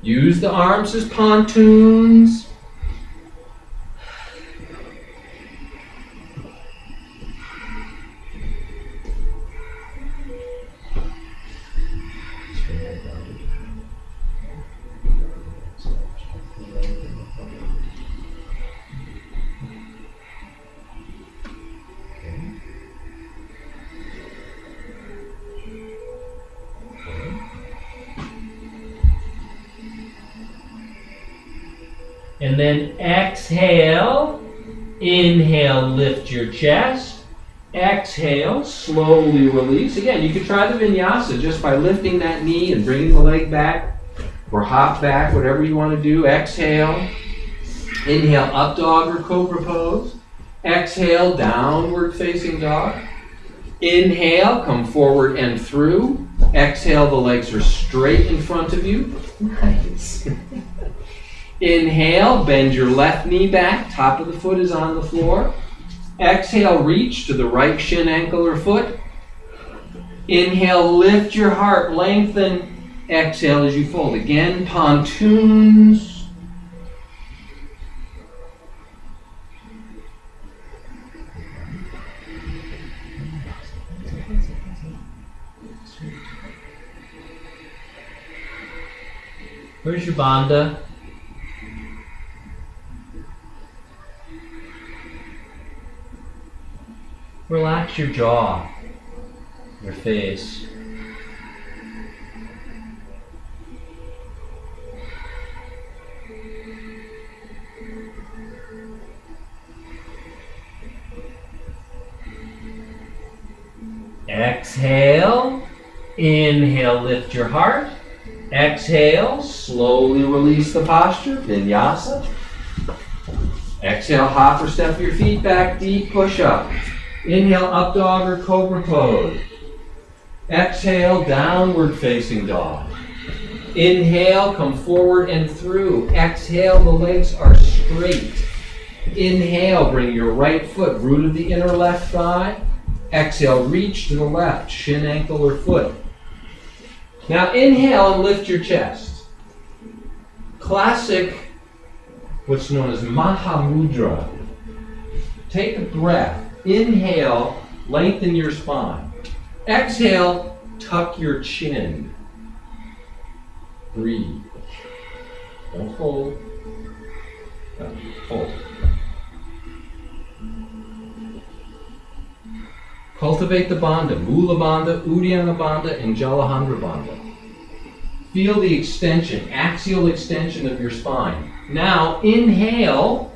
Use the arms as pontoons. And then exhale. Inhale, lift your chest. Exhale, slowly release. Again, you can try the vinyasa just by lifting that knee and bringing the leg back or hop back, whatever you want to do. Exhale. Inhale, up dog or cobra pose. Exhale, downward facing dog. Inhale, come forward and through. Exhale, the legs are straight in front of you. Nice. Inhale, bend your left knee back. Top of the foot is on the floor. Exhale, reach to the right shin, ankle, or foot. Inhale, lift your heart, lengthen. Exhale as you fold. Again, pontoons. Where's your bandha? Relax your jaw, your face. Exhale. Inhale, lift your heart. Exhale, slowly release the posture, vinyasa. Exhale, hop or step your feet back, deep push up. Inhale, up dog or cobra pose. Exhale, downward facing dog. Inhale, come forward and through. Exhale, the legs are straight. Inhale, bring your right foot, root of the inner left thigh. Exhale, reach to the left, shin, ankle, or foot. Now inhale and lift your chest. Classic, what's known as Mahamudra. Take a breath. Inhale, lengthen your spine. Exhale, tuck your chin. Breathe. Don't hold. Hold. Cultivate the bandha, Mula bandha, Uddiyana bandha, and Jalandhara bandha. Feel the extension, axial extension of your spine. Now inhale.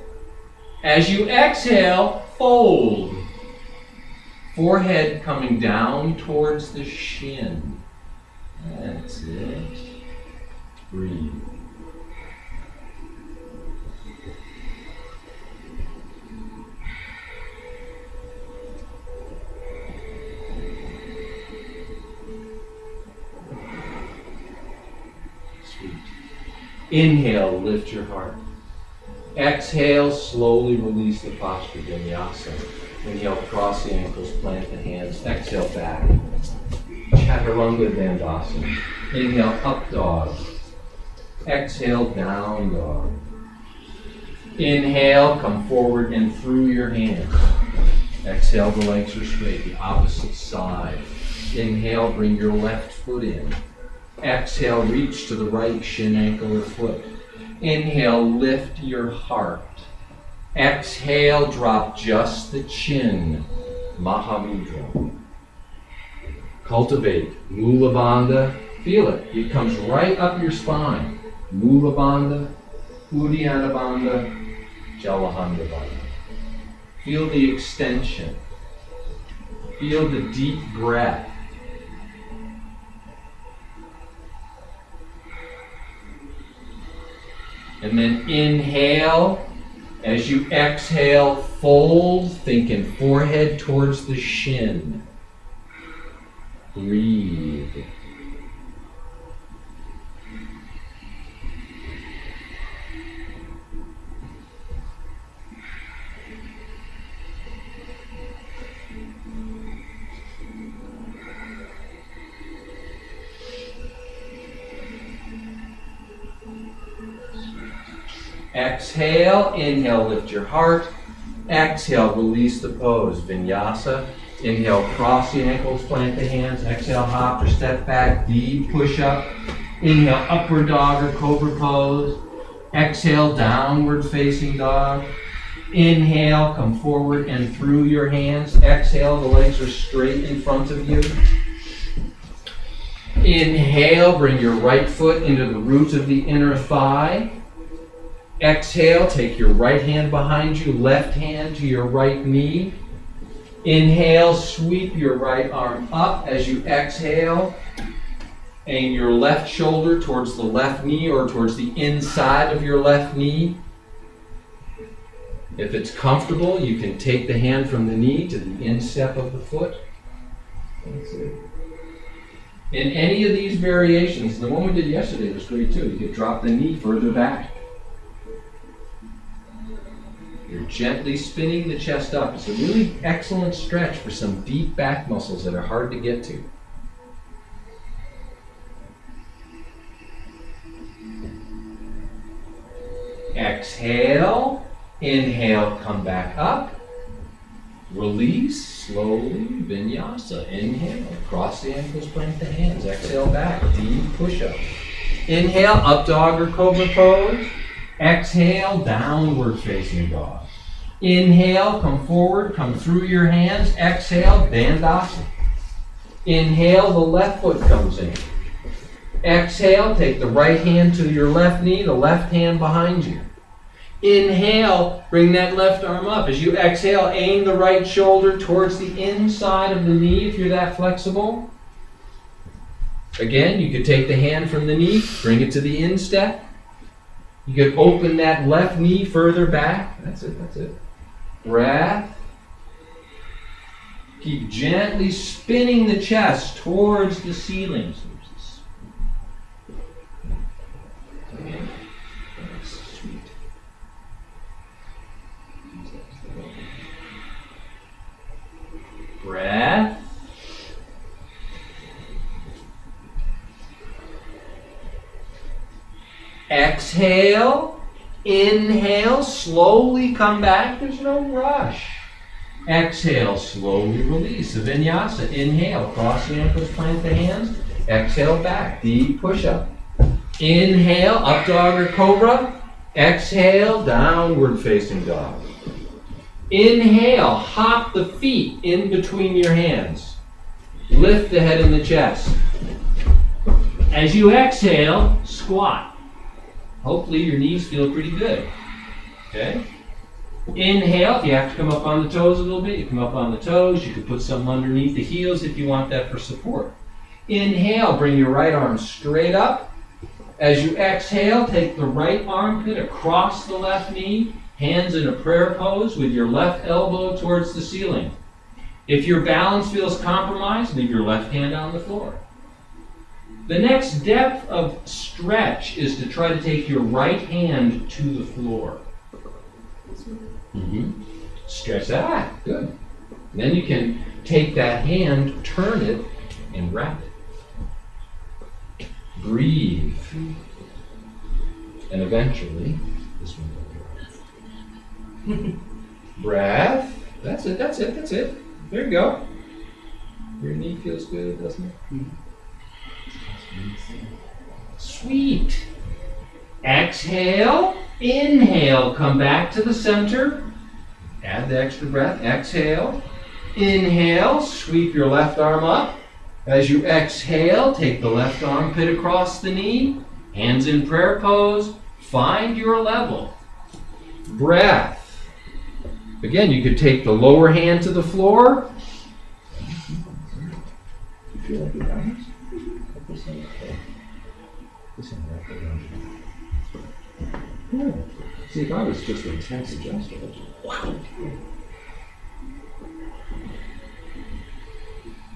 As you exhale, fold. Forehead coming down towards the shin. That's it. Breathe. Sweet. Inhale, lift your heart. Exhale, slowly release the posture, vinyasa. Inhale, cross the ankles, plant the hands. Exhale, back. Chaturanga Dandasana. Inhale, up dog. Exhale, down dog. Inhale, come forward and through your hands. Exhale, the legs are straight, the opposite side. Inhale, bring your left foot in. Exhale, reach to the right shin, ankle, or foot. Inhale, lift your heart. Exhale, drop just the chin. Mahamudra. Cultivate Mula bandha. Feel it. It comes right up your spine. Mula bandha, Uddiyana bandha, Jalandhara bandha. Feel the extension. Feel the deep breath. And then inhale. As you exhale, fold, thinking forehead towards the shin. Breathe. Exhale, inhale, lift your heart. Exhale, release the pose, vinyasa. Inhale, cross the ankles, plant the hands. Exhale, hop or step back, deep push up. Inhale, upward dog or cobra pose. Exhale, downward facing dog. Inhale, come forward and through your hands. Exhale, the legs are straight in front of you. Inhale, bring your right foot into the root of the inner thigh. Exhale, take your right hand behind you, left hand to your right knee. Inhale, sweep your right arm up. As you exhale, aim your left shoulder towards the left knee or towards the inside of your left knee. If it's comfortable, you can take the hand from the knee to the instep of the foot. That's it. In any of these variations, the one we did yesterday was great too. You could drop the knee further back. You're gently spinning the chest up. It's a really excellent stretch for some deep back muscles that are hard to get to. Exhale. Inhale, come back up. Release slowly, vinyasa. Inhale, cross the ankles, plant the hands. Exhale back, deep push-up. Inhale, up dog or cobra pose. Exhale, downward facing dog. Inhale, come forward, come through your hands. Exhale, bandasana. Inhale, the left foot comes in. Exhale, take the right hand to your left knee, the left hand behind you. Inhale, bring that left arm up. As you exhale, aim the right shoulder towards the inside of the knee if you're that flexible. Again, you could take the hand from the knee, bring it to the instep. You could open that left knee further back. That's it, that's it. Breath. Keep gently spinning the chest towards the ceiling. Again. Sweet. Breath. Exhale. Inhale. Slowly come back. There's no rush. Exhale. Slowly release. A vinyasa. Inhale. Cross the ankles. Plant the hands. Exhale back. Deep push-up. Inhale. Up dog or cobra. Exhale. Downward facing dog. Inhale, hop the feet in between your hands. Lift the head and the chest. As you exhale, squat. Hopefully your knees feel pretty good. Okay? Inhale, if you have to come up on the toes a little bit, you come up on the toes. You can put some underneath the heels if you want that for support. Inhale, bring your right arm straight up. As you exhale, take the right armpit across the left knee. Hands in a prayer pose with your left elbow towards the ceiling. If your balance feels compromised, leave your left hand on the floor. The next depth of stretch is to try to take your right hand to the floor. Stretch that. Good. Then you can take that hand, turn it, and wrap it. Breathe. And eventually, this one. Breath. That's it, that's it, that's it. There you go. Your knee feels good, doesn't it? Sweet. Exhale. Inhale. Come back to the center. Add the extra breath. Exhale. Inhale. Sweep your left arm up. As you exhale, take the left armpit across the knee. Hands in prayer pose. Find your level. Breath. Again, you could take the lower hand to the floor. You feel like you're down? See, that was just an intense adjustment. Wow.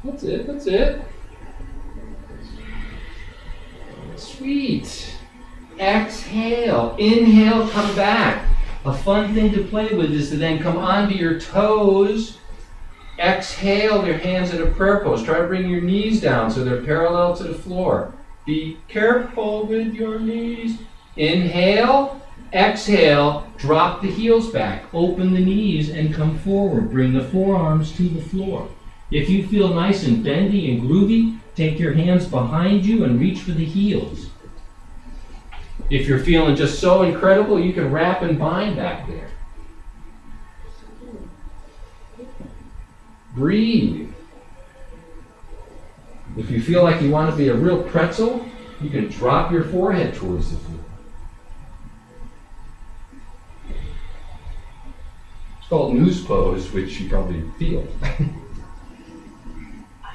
That's it, that's it. Sweet. Exhale. Inhale, come back. A fun thing to play with is to then come onto your toes. Exhale, your hands in a prayer pose. Try to bring your knees down so they're parallel to the floor. Be careful with your knees. Inhale, exhale, drop the heels back. Open the knees and come forward. Bring the forearms to the floor. If you feel nice and bendy and groovy, take your hands behind you and reach for the heels. If you're feeling just so incredible, you can wrap and bind back there. Breathe. If you feel like you want to be a real pretzel, you can drop your forehead towards the floor. called noose pose, which you probably feel. I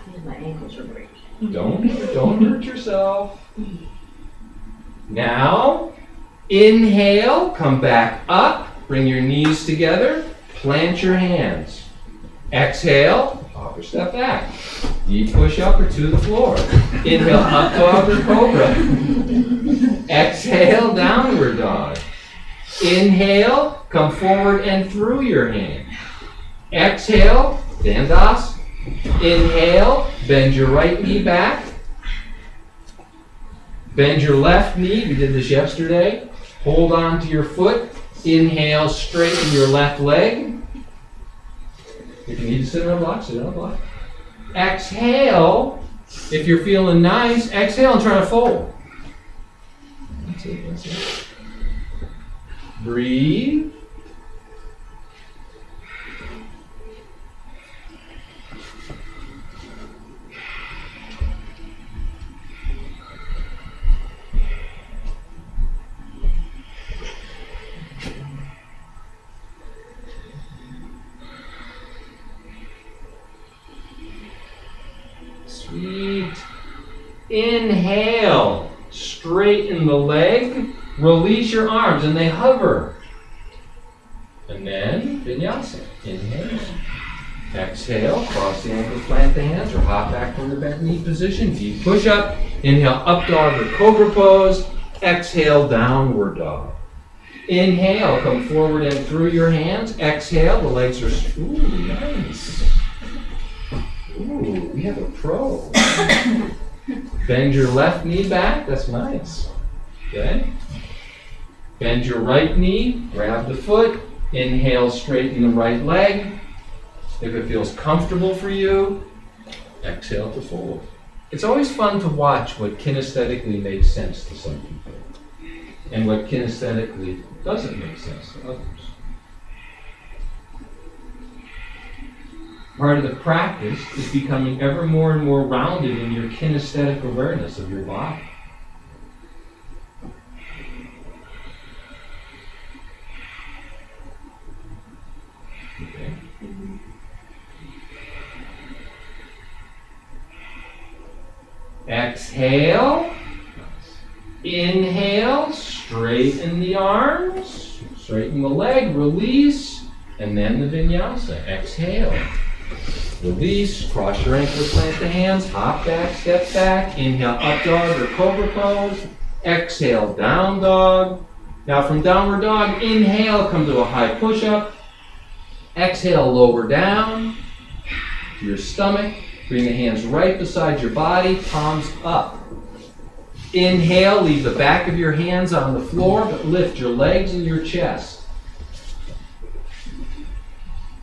feel my ankles are breaking. Don't hurt yourself. Now, inhale, come back up, bring your knees together, plant your hands. Exhale, hop or step back. Deep push up or to the floor. Inhale, up dog or cobra. Exhale, downward dog. Inhale, come forward and through your hand. Exhale, dandas. Inhale, bend your right knee back. Bend your left knee. We did this yesterday. Hold on to your foot. Inhale, straighten your left leg. If you need to sit on a block, sit on a block. Exhale. If you're feeling nice, exhale and try to fold. That's it, that's it. Breathe. Sweet. Inhale, straighten the leg, release your arms, and they hover. And then vinyasa. Inhale. Exhale, cross the ankles, plant the hands, or hop back from the bent knee position. Deep push up. Inhale, up dog or cobra pose. Exhale, downward dog. Inhale, come forward and through your hands. Exhale, the legs are, ooh, nice. Ooh, we have a pro. Bend your left knee back. That's nice. Okay. Bend your right knee. Grab the foot. Inhale, straighten the right leg. If it feels comfortable for you, exhale to fold. It's always fun to watch what kinesthetically makes sense to some people and what kinesthetically doesn't make sense to others. Part of the practice is becoming ever more and more rounded in your kinesthetic awareness of your body. Okay. Exhale. Inhale, straighten the arms, straighten the leg, release, and then the vinyasa. Exhale. Release, cross your ankles, plant the hands, hop back, step back. Inhale, up dog or cobra pose. Exhale, down dog. Now from downward dog, inhale, come to a high push-up. Exhale, lower down to your stomach. Bring the hands right beside your body, palms up. Inhale, leave the back of your hands on the floor, but lift your legs and your chest.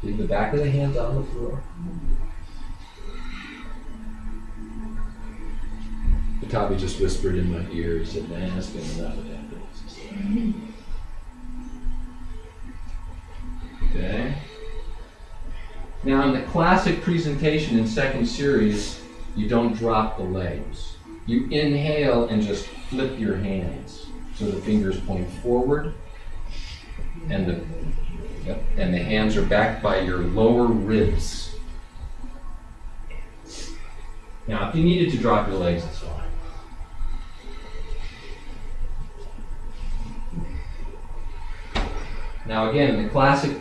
Leave the back of the hands on the floor. Patabi just whispered in my ear, he said, man, that's been enough of that. Okay. Now in the classic presentation in second series, you don't drop the legs. You inhale and just flip your hands so the fingers point forward and the hands are backed by your lower ribs. Now if you needed to drop your legs, that's fine. Now again, in the classic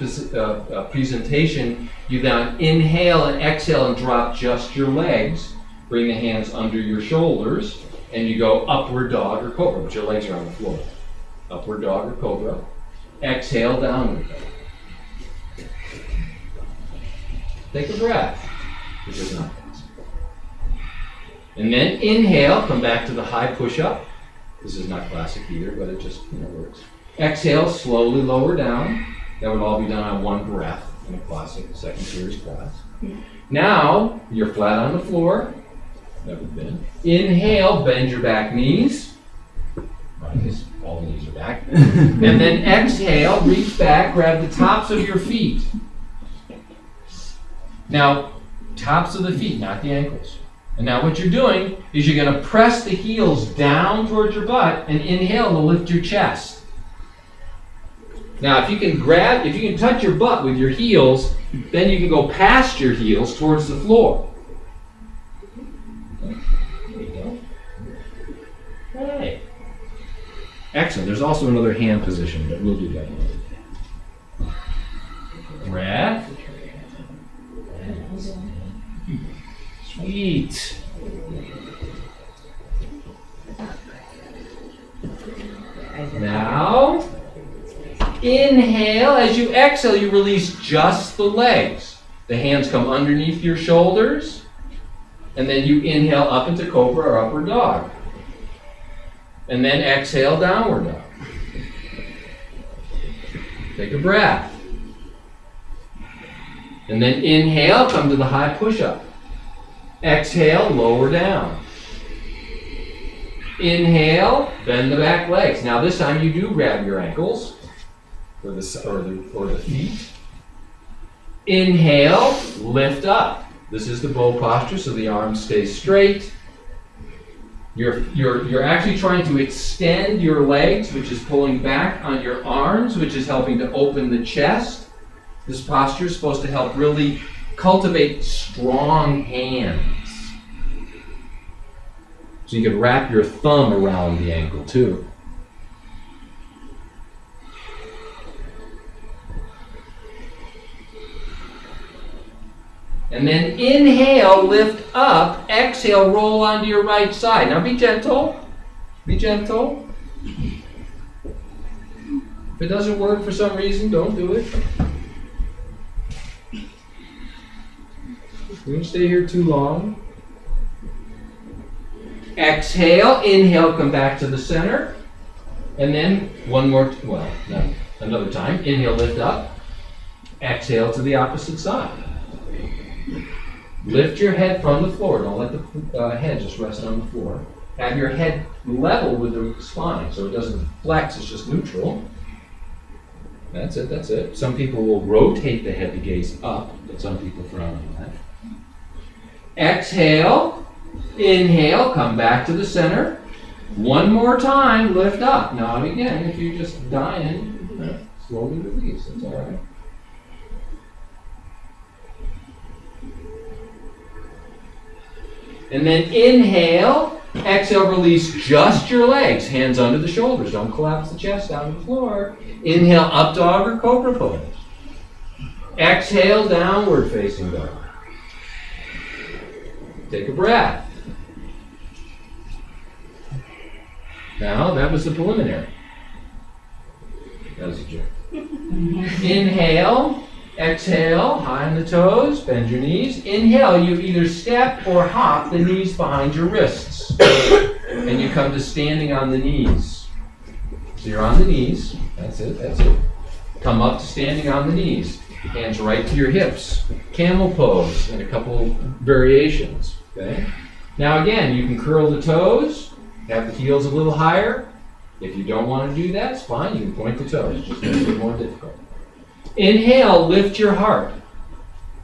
presentation, you then inhale and exhale and drop just your legs. Bring the hands under your shoulders, and you go upward dog or cobra, but your legs are on the floor. Upward dog or cobra. Exhale, downward dog. Take a breath, which is not fast. And then inhale, come back to the high push-up. This is not classic either, but it just works. Exhale, slowly lower down. That would all be done on one breath in a classic second series class. Now, you're flat on the floor. Never been. Inhale, bend your back knees. I guess all the knees are back. And then exhale, reach back, grab the tops of your feet. Now, tops of the feet, not the ankles. And now what you're doing is you're going to press the heels down towards your butt and inhale to lift your chest. Now, if you can touch your butt with your heels, then you can go past your heels towards the floor. There you go. Right. Excellent. There's also another hand position, but we'll do that one. Breath. Sweet. Now, inhale. As you exhale, you release just the legs. The hands come underneath your shoulders, and then you inhale up into cobra or upward dog. And then exhale, downward dog. Take a breath. And then inhale, come to the high push-up. Exhale, lower down. Inhale, bend the back legs. Now this time you do grab your ankles or the feet. Inhale, lift up. This is the bow posture, so the arms stay straight. You're actually trying to extend your legs, which is pulling back on your arms, which is helping to open the chest. This posture is supposed to help really cultivate strong hands. So you can wrap your thumb around the ankle too. And then inhale, lift up. Exhale, roll onto your right side. Now be gentle. Be gentle. If it doesn't work for some reason, don't do it. We won't stay here too long. Exhale, inhale, come back to the center. And then another time. Inhale, lift up. Exhale to the opposite side. Lift your head from the floor. Don't let the head just rest on the floor. Have your head level with the spine so it doesn't flex, it's just neutral. That's it, that's it. Some people will rotate the head to gaze up, but some people frown on that. Exhale, inhale, come back to the center. One more time, lift up. Now again, if you're just dying, slowly release, that's all right. And then inhale, exhale, release just your legs. Hands under the shoulders. Don't collapse the chest down to the floor. Inhale, up dog or cobra pose. Exhale, downward facing dog. Take a breath. Now, that was the preliminary. That was a joke. Inhale. Exhale, high on the toes, bend your knees. Inhale, you either step or hop the knees behind your wrists. And you come to standing on the knees. So you're on the knees. That's it, that's it. Come up to standing on the knees. Hands right to your hips. Camel pose and a couple variations. Okay? Now again, you can curl the toes, have the heels a little higher. If you don't want to do that, it's fine. You can point the toes. It just makes it more difficult. Inhale, lift your heart.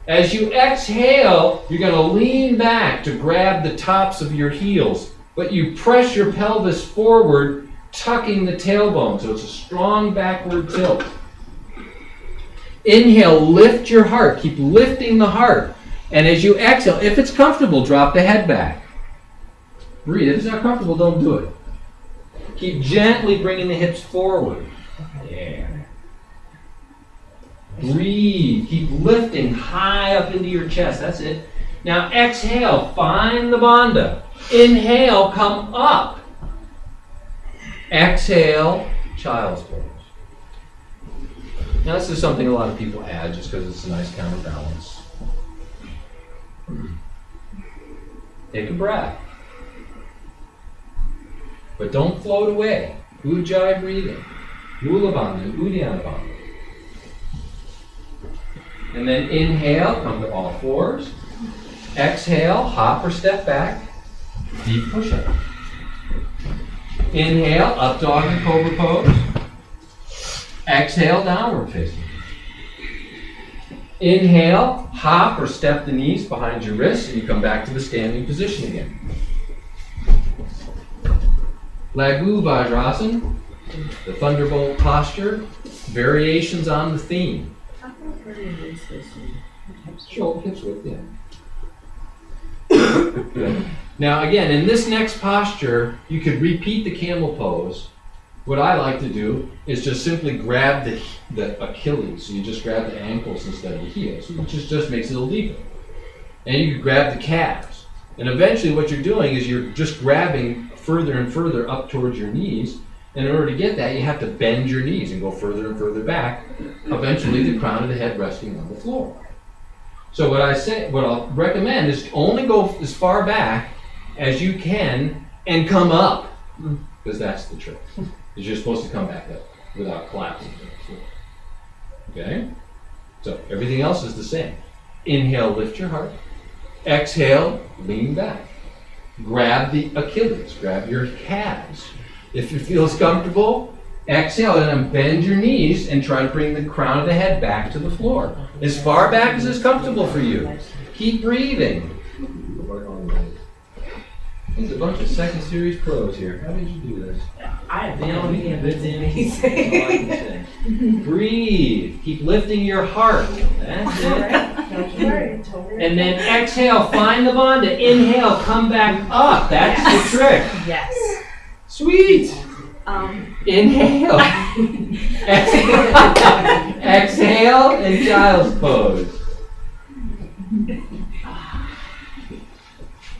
As you exhale, you're going to lean back to grab the tops of your heels, but you press your pelvis forward, tucking the tailbone, so it's a strong backward tilt. Inhale, lift your heart. Keep lifting the heart. And as you exhale, if it's comfortable, drop the head back. Breathe. If it's not comfortable, don't do it. Keep gently bringing the hips forward. Yeah. Breathe. Keep lifting high up into your chest. That's it. Now exhale. Find the bandha. Inhale. Come up. Exhale. Child's pose. Now this is something a lot of people add just because it's a nice counterbalance. Take a breath. But don't float away. Ujjayi breathing. Mula bandha. Uddiyana bandha. And then inhale, come to all fours. Exhale, hop or step back. Deep push-up. Inhale, up dog and cobra pose. Exhale, downward facing. Inhale, hop or step the knees behind your wrists, and you come back to the standing position again. Laghu Vajrasana, the thunderbolt posture. variations on the theme. Shoulder, hips width, yeah. Good. Now again, in this next posture, you could repeat the camel pose. What I like to do is just simply grab the Achilles. So you just grab the ankles instead of the heels, which just makes it a little deeper. And you can grab the calves. And eventually what you're doing is you're just grabbing further and further up towards your knees. And in order to get that, you have to bend your knees and go further and further back. Eventually the crown of the head resting on the floor. So what I'll recommend is only go as far back as you can and come up, because that's the trick. Is you're supposed to come back up without collapsing to the floor. Okay? So everything else is the same. Inhale, lift your heart. Exhale, lean back. Grab the Achilles, grab your calves. If it feels comfortable, exhale and then bend your knees and try to bring the crown of the head back to the floor. As far back as is comfortable for you. Keep breathing. There's a bunch of second series pros here. How did you do this? I have no idea, but it's amazing. Breathe. Keep lifting your heart. That's it. And then exhale, find the bandha. Inhale, come back up. That's the trick. Yes. Sweet. Inhale. Exhale. Exhale and child's pose.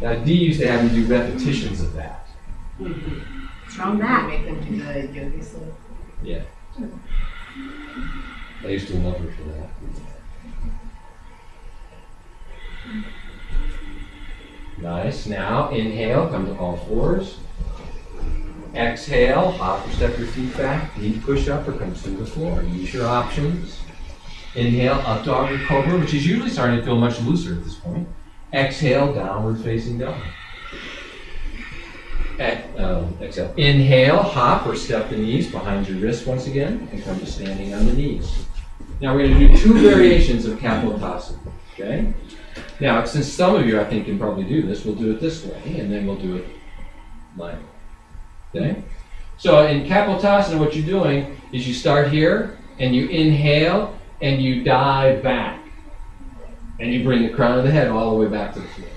Now Dee used to have me do repetitions of that. Strong back. Make them do the yogi slow. Yeah. I used to love her for that. Nice. Now inhale, come to all fours. Exhale, hop or step your feet back. Deep push up or come to the floor. Use your options. Inhale, up dog or cobra, which is usually starting to feel much looser at this point. Exhale, downward facing dog. Exhale. Inhale, hop or step the knees behind your wrists once again and come to standing on the knees. Now we're going to do two variations of Kapalabhati. Okay? Now, since some of you I think can probably do this, we'll do it this way and then we'll do it like. Okay? So in Kapalabhati, what you're doing is you start here and you inhale and you dive back. And you bring the crown of the head all the way back to the floor.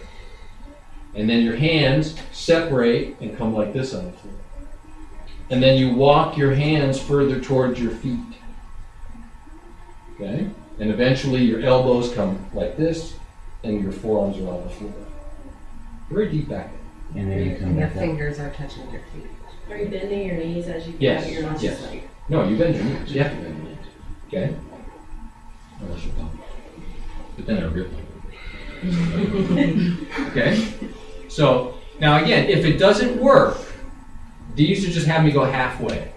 And then your hands separate and come like this on the floor. And then you walk your hands further towards your feet. Okay? And eventually your elbows come like this and your forearms are on the floor. Very deep back. And then you come Your back up. fingers are touching your feet. Are you bending your knees as you Yes, go? You're not yes. just like, No, you bend your knees. You have to bend your knees. Okay? Unless you're dumb. But then I rip them. Okay? So, now again, if it doesn't work, Dee used to just have me go halfway.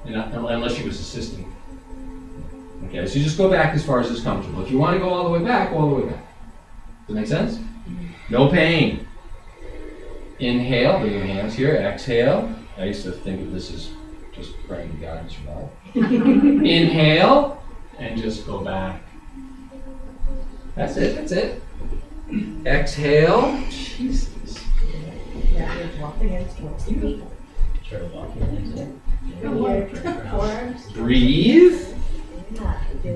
Unless she was assisting. Okay, so you just go back as far as is comfortable. If you want to go all the way back, go all the way back. Does that make sense? No pain. Inhale, bring your hands here. Exhale. I used to think of this as just praying to God and survive. Inhale, and just go back. That's it, that's it. Exhale. Jesus. Yeah, you're walking against towards the feet. Try to walk your hands in. forearms. Breathe.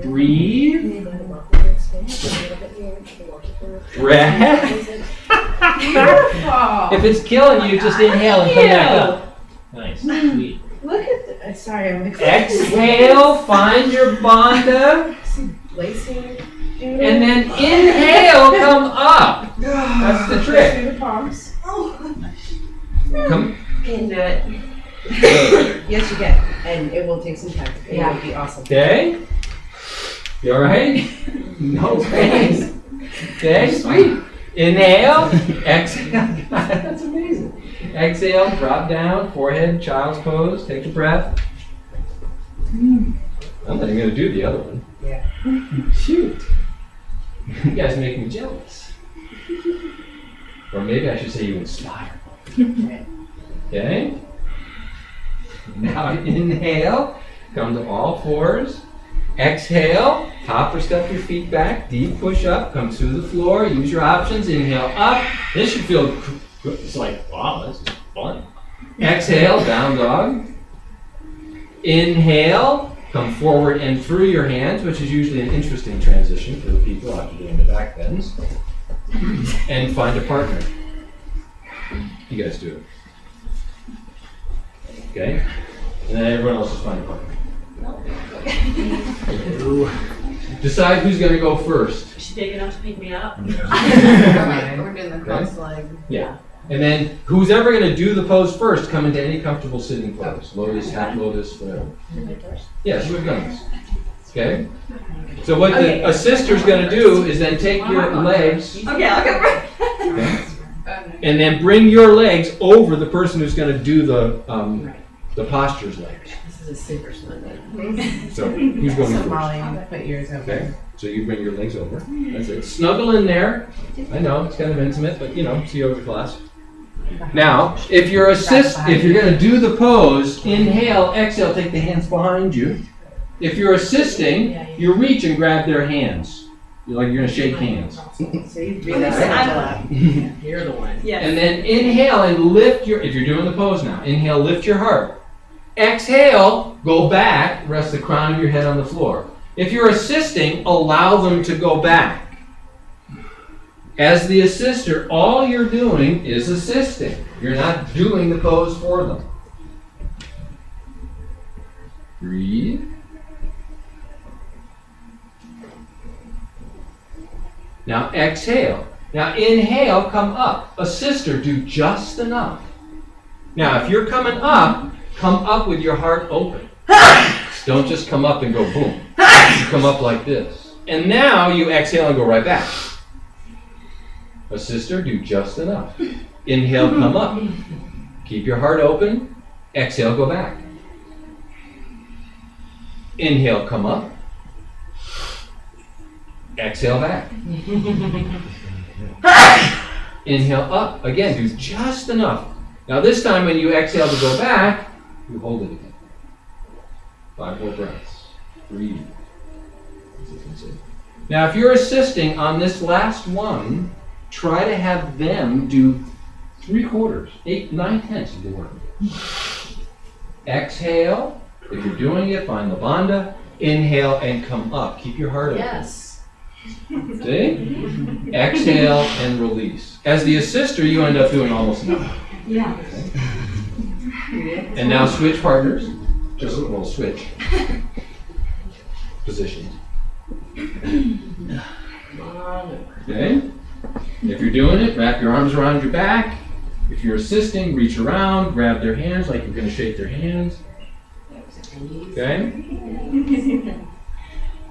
Breathe. Breath. Beautiful. If it's killing you, just inhale and come back up. Nice. Sweet. Look at the, sorry, I'm Exhale, find your bandha, lacing. and then inhale, come up. That's the trick. Through the palms. Come. Can do it. Yes, you can. And it will take some time. It will be awesome. Okay. You all right? No pain. Okay, sweet. Inhale, exhale. God, that's amazing. Exhale, drop down, forehead, child's pose. Take a breath. I'm not even going to do the other one. Yeah. Shoot. You guys make me jealous. Or maybe I should say you inspire. Okay? Now inhale, come to all fours. Exhale, hop or step your feet back. Deep push up, come to the floor. Use your options. Inhale up. This should feel good. It's like, wow, this is fun. Exhale, down dog. Inhale, Come forward and through your hands, which is usually an interesting transition for the people after doing the back bends. And find a partner. You guys do it. Okay? And then everyone else just find a partner. Decide who's going to go first. Is she big enough to pick me up? We're doing the cross leg. Yeah. And then who's ever going to do the pose first, come into any comfortable sitting pose. Lotus, half lotus, whatever. Yes, we've done this. Okay? So what the assister's going to do is then take your legs. Okay, I'll go first. Okay? And then bring your legs over the person who's going to do the posture's legs. This is a super slim. So who's going So first? Molly, put yours over. Okay, so you bring your legs over. That's it. Snuggle in there. I know it's kind of intimate, but you know, see over class. Now, if you're going to do the pose, inhale, exhale, take the hands behind you. If you're assisting, you reach and grab their hands. You're going to shake hands. So you breathe out. You're the one. Yeah. And then inhale and lift your, if you're doing the pose now, inhale, lift your heart. Exhale, go back, rest the crown of your head on the floor. If you're assisting, allow them to go back. As the assister, all you're doing is assisting. You're not doing the pose for them. Breathe. Now exhale. Now inhale, come up. Assister, do just enough. Now if you're coming up, come up with your heart open. Don't just come up and go boom. You come up like this. And now you exhale and go right back. Assister, do just enough. Inhale, come up. Keep your heart open. Exhale, go back. Inhale, come up. Exhale, back. Inhale, up. Again, do just enough. Now this time when you exhale to go back, you hold it again. 5 more breaths. Breathe. As you can see. Now if you're assisting on this last one, try to have them do 3/4, 8, 9 tenths of the work. Exhale. If you're doing it, find the bandha. Inhale and come up. Keep your heart open. Yes. See? Exhale and release. As the assister, you end up doing almost nothing. Yeah. And now switch partners. Just a little switch. Positions. Okay? If you're doing it, wrap your arms around your back. If you're assisting, reach around, grab their hands like you're going to shake their hands. Okay?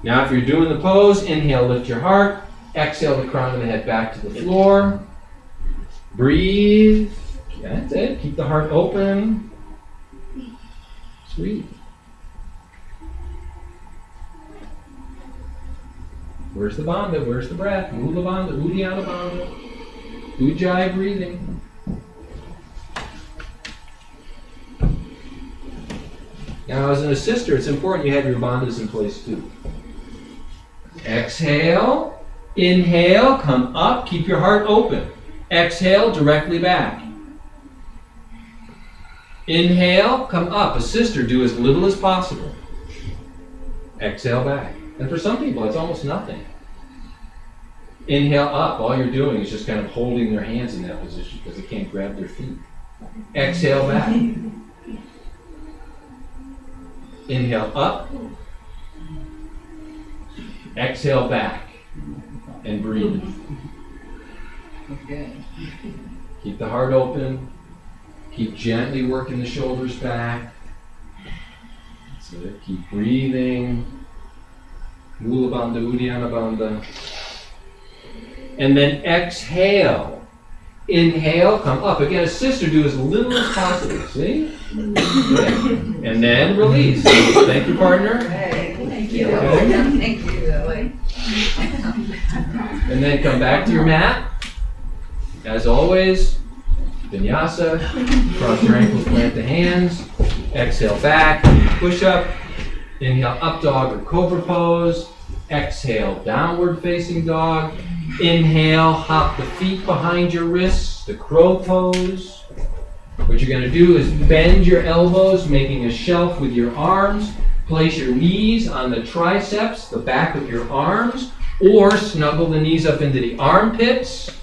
Now if you're doing the pose, inhale, lift your heart. Exhale the crown of the head back to the floor. Breathe. That's it. Keep the heart open. Sweet. Where's the bandha? Where's the breath? Mula bandha, uddiyana bandha. Ujjayi breathing. Now as an assister, it's important you have your bandhas in place too. Exhale. Inhale, come up, keep your heart open. Exhale, directly back. Inhale, come up. Assister, do as little as possible. Exhale back. And for some people, it's almost nothing. Inhale up. All you're doing is just kind of holding their hands in that position because they can't grab their feet. Exhale back. Inhale up. Exhale back. And breathe. Okay. Keep the heart open. Keep gently working the shoulders back. That's it. Keep breathing. Mula bandha, uddiyana bandha. And then exhale. Inhale, come up. Again, assister, do as little as possible. See? Okay. And then release. Thank you, partner. Hey, thank you. Okay. Thank you. And then come back to your mat. As always, vinyasa. Cross your ankles, plant the hands. Exhale back, push up. Inhale, up dog or cobra pose. Exhale, downward facing dog. Inhale, hop the feet behind your wrists, the crow pose. What you're going to do is bend your elbows, making a shelf with your arms. Place your knees on the triceps, the back of your arms, or snuggle the knees up into the armpits.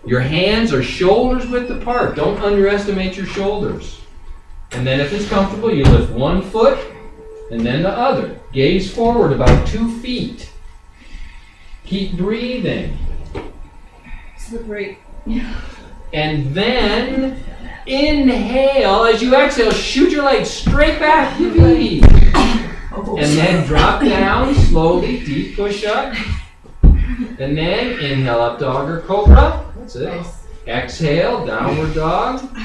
Your hands are shoulders width apart. Don't underestimate your shoulders. And then if it's comfortable, you lift one foot and then the other. Gaze forward about 2 feet. Keep breathing. Slippery. And then inhale. As you exhale, shoot your legs straight back. Yippee. And then drop down slowly. Deep push up. And then inhale up dog or cobra. That's it. Nice. Exhale, downward dog.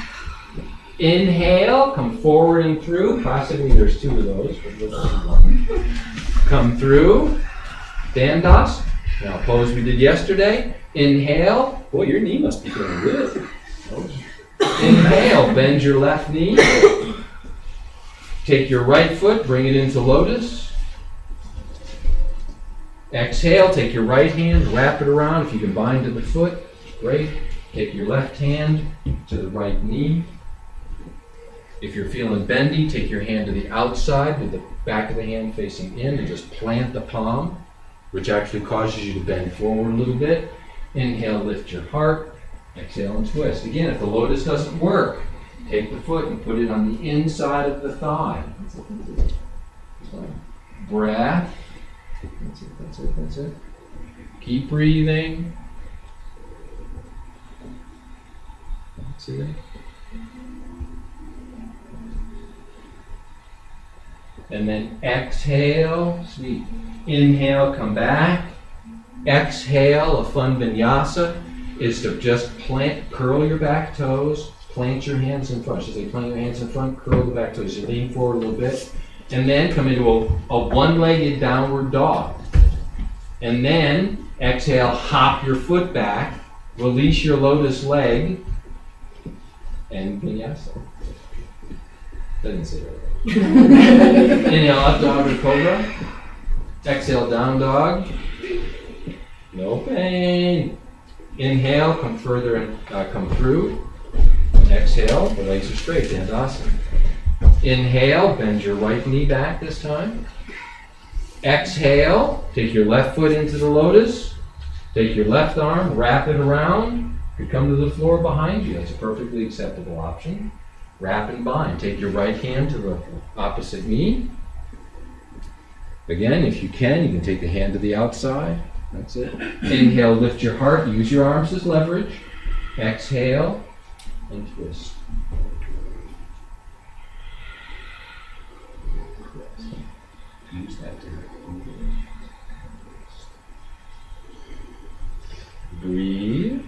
Inhale, come forward and through. Possibly there's 2 of those. But come through. Dandas. Now pose we did yesterday. Inhale. Boy, your knee must be feeling good. Inhale, bend your left knee. Take your right foot, bring it into lotus. Exhale, take your right hand, wrap it around. If you can bind to the foot, great. Take your left hand to the right knee. If you're feeling bendy, take your hand to the outside with the back of the hand facing in and just plant the palm, which actually causes you to bend forward a little bit. Inhale, lift your heart. Exhale and twist. Again, if the lotus doesn't work, take the foot and put it on the inside of the thigh. Breath. That's it, that's it, that's it. Keep breathing. That's it. And then exhale, sweet. Inhale, come back. Exhale, a fun vinyasa is to just curl your back toes, plant your hands in front. I should say plant your hands in front, curl the back toes. You lean forward a little bit. And then come into a one-legged downward dog. And then exhale, hop your foot back, release your lotus leg, and vinyasa. Doesn't say that. Inhale, up dog or cobra. Exhale, down dog. No pain. Inhale, come further and come through. Exhale, the legs are straight, Dandasana. Inhale, bend your right knee back this time. Exhale, take your left foot into the lotus. Take your left arm, wrap it around. You come to the floor behind you. That's a perfectly acceptable option. Wrap and bind. Take your right hand to the opposite knee. Again, if you can take the hand to the outside. That's it. Inhale, lift your heart. Use your arms as leverage. Exhale and twist. Use that to breathe.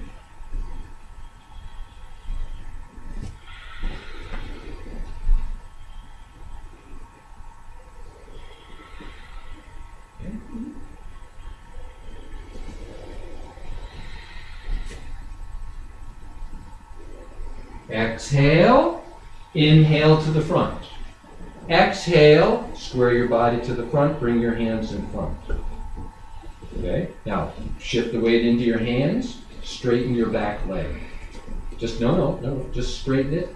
Exhale, inhale to the front. Exhale, square your body to the front, bring your hands in front. Okay, now shift the weight into your hands, straighten your back leg. Just, no, just straighten it.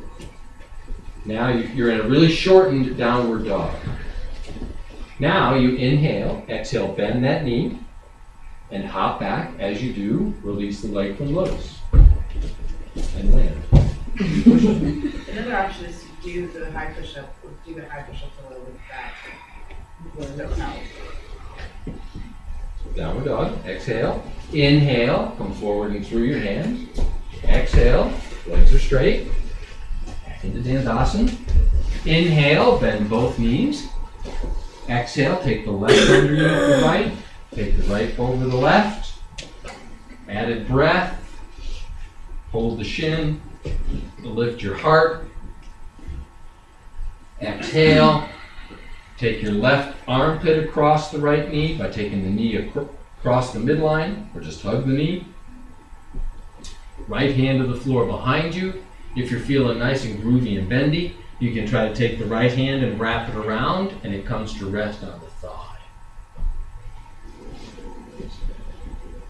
Now you're in a really shortened downward dog. Now you inhale, exhale, bend that knee, and hop back. As you do, release the leg from lotus, and land. Another option is to do the high push-up, a little bit back. Downward dog. Exhale. Inhale. Come forward and through your hands. Exhale. Legs are straight. Back into Dandasana. Inhale. Bend both knees. Exhale. Take the left underneath the right. Take the right over the left. Added breath. Hold the shin. Lift your heart. Exhale. Take your left armpit across the right knee by taking the knee across the midline, or just hug the knee. Right hand to the floor behind you. If you're feeling nice and groovy and bendy, you can try to take the right hand and wrap it around, and it comes to rest on the thigh.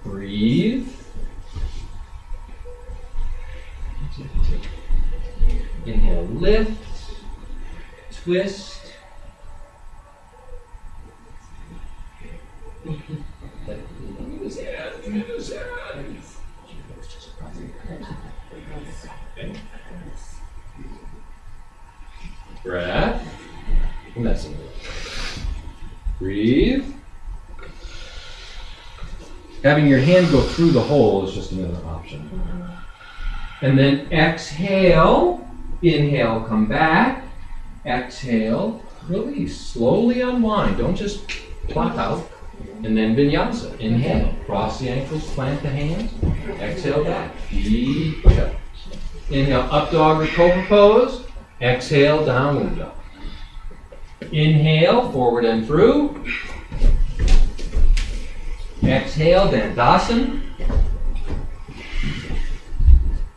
Breathe. Inhale, lift, twist, Okay. Breath. I'm messing with it. Breathe. Having your hand go through the hole is just another option. And then exhale. Inhale, come back. Exhale, release. Slowly unwind. Don't just plop out. And then vinyasa. Inhale. Cross the ankles, plant the hands. Exhale back. Deep push up. Inhale, up dog or cobra pose. Exhale, downward dog. Inhale, forward and through. Exhale, Dandasana.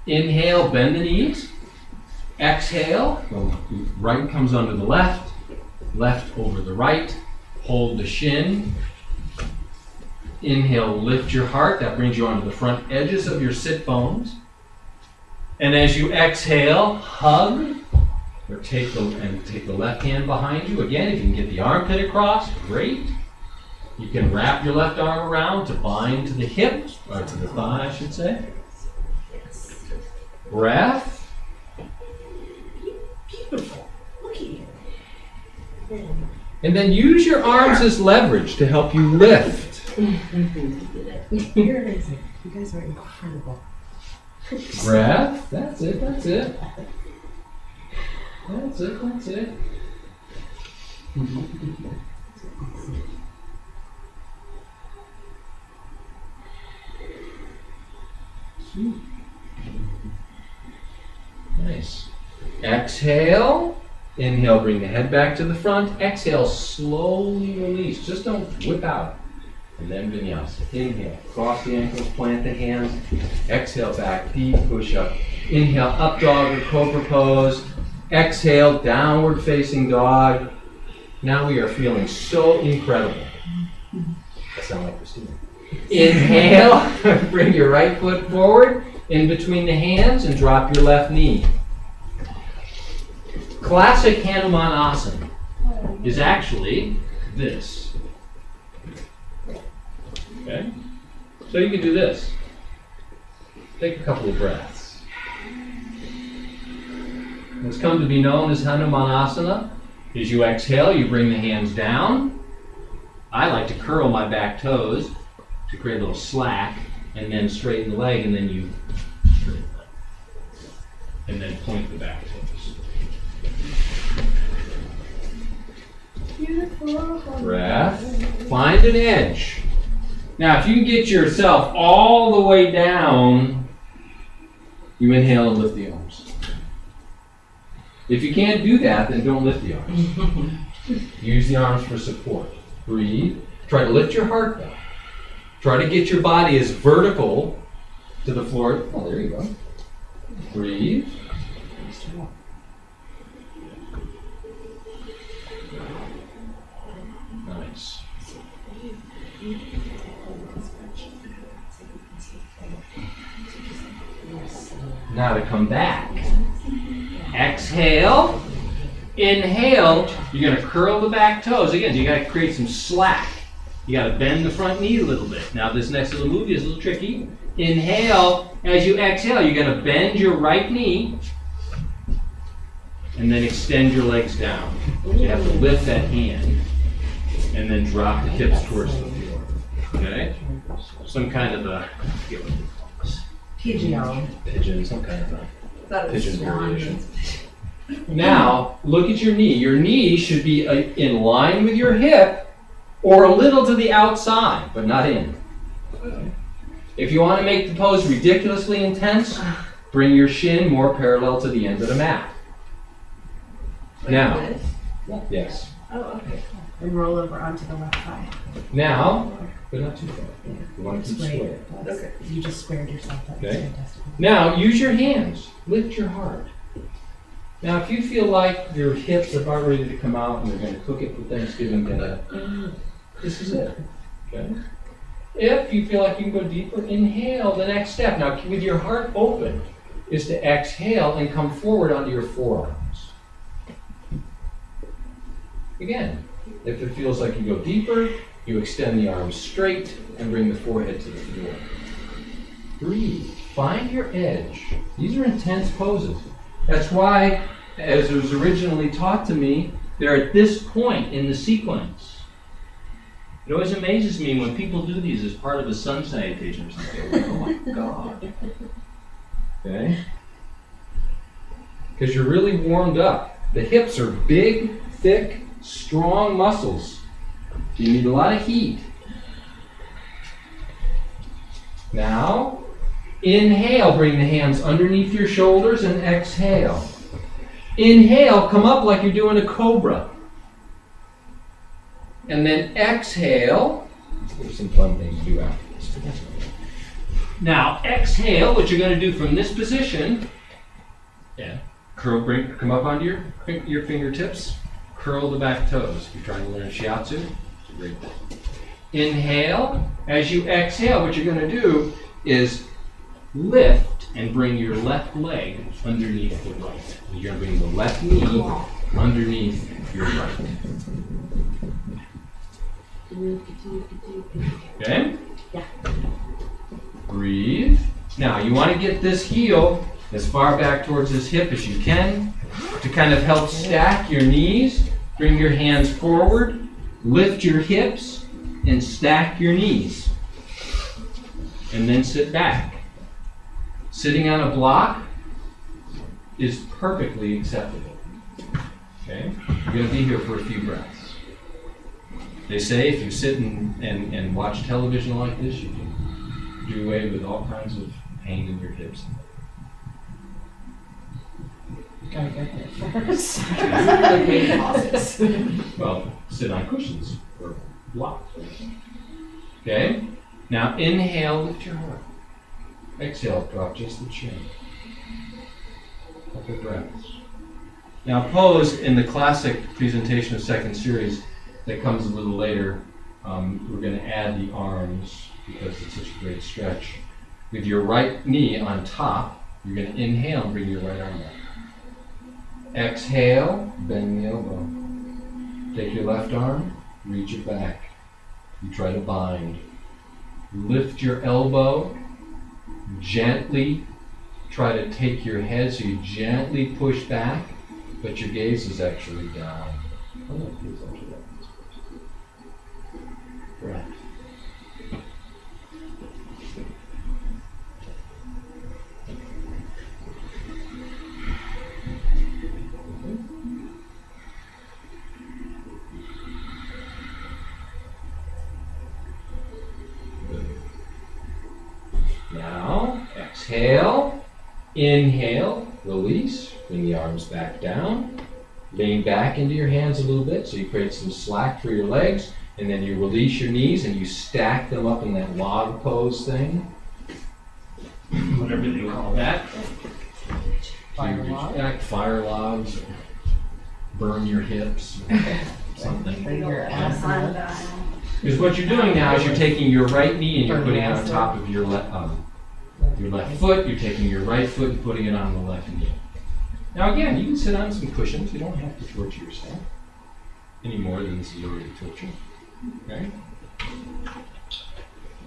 Inhale, bend the knees. Exhale, the right comes under the left, left over the right. Hold the shin. Inhale, lift your heart. That brings you onto the front edges of your sit bones. And as you exhale, hug, or take the left hand behind you. Again, if you can get the armpit across, great. You can wrap your left arm around to bind to the hip, or to the thigh, I should say. Breath. Beautiful. Look at you. And then use your arms as leverage to help you lift. You're amazing. You guys are incredible. Breath. That's it, that's it. That's it, that's it. Nice. Exhale. Inhale, bring the head back to the front. Exhale, slowly release. Just don't whip out. And then vinyasa. Inhale, cross the ankles, plant the hands. Exhale, back, deep push up. Inhale, up dog or cobra pose. Exhale, downward facing dog. Now we are feeling so incredible. That sounds like Christina. Inhale, bring your right foot forward in between the hands and drop your left knee. Classic Hanuman Asana is actually this. Okay? So you can do this. Take a couple of breaths. What's come to be known as Hanuman Asana is you exhale, you bring the hands down. I like to curl my back toes to create a little slack, and then straighten the leg, and then you straighten the leg. And then point the back toes. Breath. Find an edge. Now, if you can get yourself all the way down, you inhale and lift the arms. If you can't do that, then don't lift the arms. Use the arms for support. Breathe. Try to lift your heart down. Try to get your body as vertical to the floor. Oh, there you go. Breathe. Nice. Now to come back. Exhale. Inhale. You're going to curl the back toes. Again, you got to create some slack. You got to bend the front knee a little bit. Now this next little movie is a little tricky. Inhale. As you exhale, you're going to bend your right knee. And then extend your legs down. So you have to lift that hand. And then drop the hips towards the floor. Okay? Some kind of a pigeon, some kind of a pigeon variation. Now, look at your knee. Your knee should be in line with your hip or a little to the outside, but not in. If you want to make the pose ridiculously intense, bring your shin more parallel to the end of the mat. Now, yes. Oh, okay. And roll over onto the left side. Now, but not too far. You want to keep square. Okay. You just squared yourself. That was fantastic. Now, use your hands. Lift your heart. Now, if you feel like your hips are about ready to come out and you're going to cook it for Thanksgiving dinner, this is it. Okay? If you feel like you can go deeper, inhale the next step. Now, with your heart open, is to exhale and come forward onto your forearms. Again, if it feels like you go deeper, you extend the arms straight and bring the forehead to the floor. Breathe. Find your edge. These are intense poses. That's why, as it was originally taught to me, they're at this point in the sequence. It always amazes me when people do these as part of a sun salutation or something. Like, oh my God. Okay? Because you're really warmed up. The hips are big, thick, strong muscles. You need a lot of heat. Now, inhale, bring the hands underneath your shoulders and exhale. Inhale, come up like you're doing a cobra. And then exhale. There's some fun things to do after this. Now, exhale, what you're going to do from this position, come up onto your fingertips, curl the back toes. If you're trying to learn shiatsu, it's a great thing. Inhale. As you exhale, what you're going to do is lift and bring your left leg underneath the right. You're going to bring the left knee underneath your right. Okay? Yeah. Breathe. Now, you want to get this heel as far back towards this hip as you can to kind of help stack your knees. Bring your hands forward, lift your hips, and stack your knees. And then sit back. Sitting on a block is perfectly acceptable. Okay? You're going to be here for a few breaths. They say if you sit and watch television like this, you can do away with all kinds of pain in your hips. Gotta get there first. Well, sit on cushions or blocks. Okay? Now inhale, lift your heart. Exhale, drop just the chin. Couple breaths. Now pose in the classic presentation of second series that comes a little later. We're going to add the arms because it's such a great stretch. With your right knee on top, you're going to inhale and bring your right arm up. Exhale, bend the elbow. Take your left arm, reach it back. You try to bind. Lift your elbow, gently try to take your head so you gently push back, but your gaze is actually down. Oh, no, it's actually down. Breath. Now, exhale, inhale, release, bring the arms back down, lean back into your hands a little bit so you create some slack for your legs, and then you release your knees and you stack them up in that log pose thing, whatever they call that. Fire log? Stack fire logs, or burn your hips, or something. Bring your ass up. Because what you're doing now is you're taking your right knee and you're putting it on top of your left foot. You're taking your right foot and putting it on the left knee. Now again, you can sit on some cushions. You don't have to torture yourself any more than this is already torture. Okay?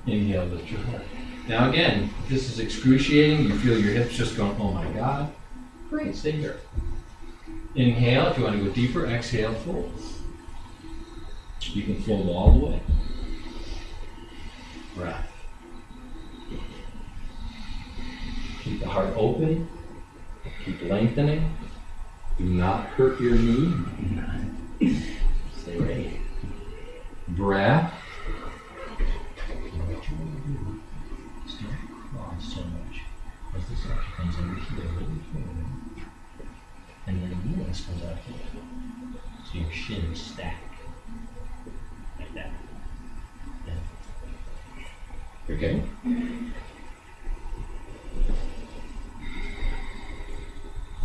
Inhale, lift your heart. Now again, if this is excruciating, you feel your hips just going, oh my God. Great, stay here. Inhale, if you want to go deeper, exhale, fold. You can fold all the way. Breath. Keep the heart open. Keep lengthening. Do not hurt your knee. Stay ready. Breath. Start cross so much as this actually comes over here, really forward. And then the this comes out here. So your shins stack. Like that. Yeah. Okay.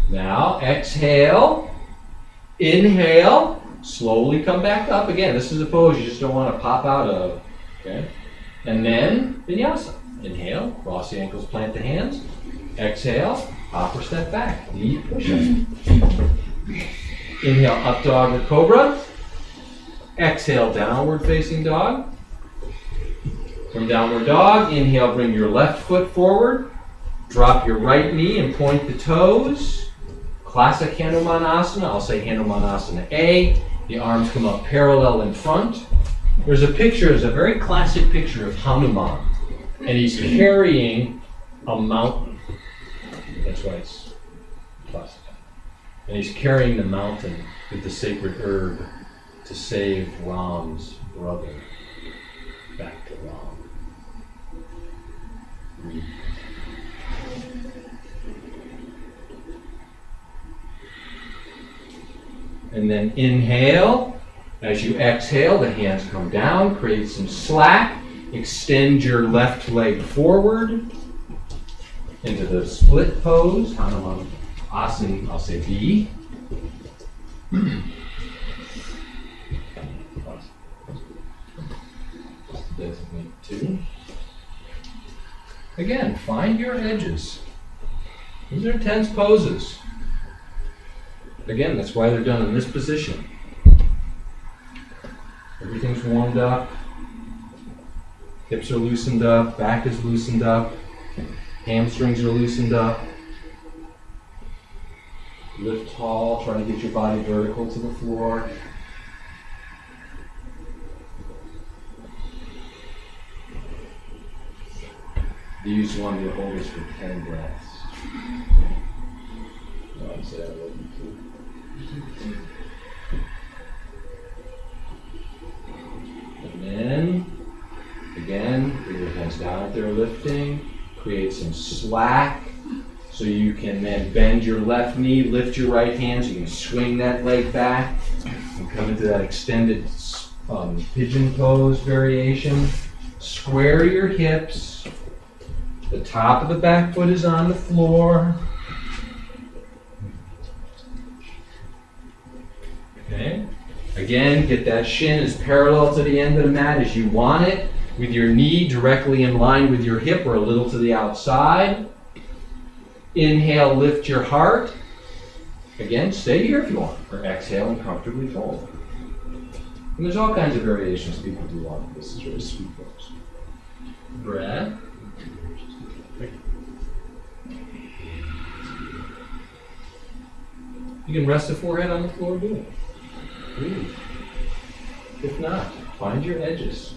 Now, exhale. Inhale. Slowly come back up. Again, this is a pose you just don't want to pop out of. Okay? And then vinyasa. Inhale, cross the ankles, plant the hands. Exhale, hop or step back. Knee push-up. Inhale, up dog or cobra. Exhale, downward facing dog. From downward dog, inhale, bring your left foot forward. Drop your right knee and point the toes. Classic Hanumanasana. I'll say Hanumanasana A. The arms come up parallel in front. There's a picture, there's a very classic picture of Hanuman. And he's carrying a mountain. That's why it's classic. And he's carrying the mountain with the sacred herb to save Ram's brother back to Ram. And then inhale. As you exhale, the hands come down, create some slack. Extend your left leg forward into the split pose. Hanuman Asana, I'll say B. Designate 2. Again, find your edges. These are tense poses. Again, that's why they're done in this position. Everything's warmed up. Hips are loosened up, back is loosened up, hamstrings are loosened up. Lift tall, try to get your body vertical to the floor. Use one to hold us for 10 breaths. No, I'd say I love you too. And then, again, bring your hands down if they're lifting. Create some slack so you can then bend your left knee, lift your right hand so you can swing that leg back and come into that extended pigeon pose variation. Square your hips. The top of the back foot is on the floor. Okay. Again, get that shin as parallel to the end of the mat as you want it, with your knee directly in line with your hip or a little to the outside. Inhale, lift your heart. Again, stay here if you want, or exhale and comfortably fold. And there's all kinds of variations people do on this. It's really sweet pose. Breath. You can rest the forehead on the floor, do it. Breathe. If not, find your edges.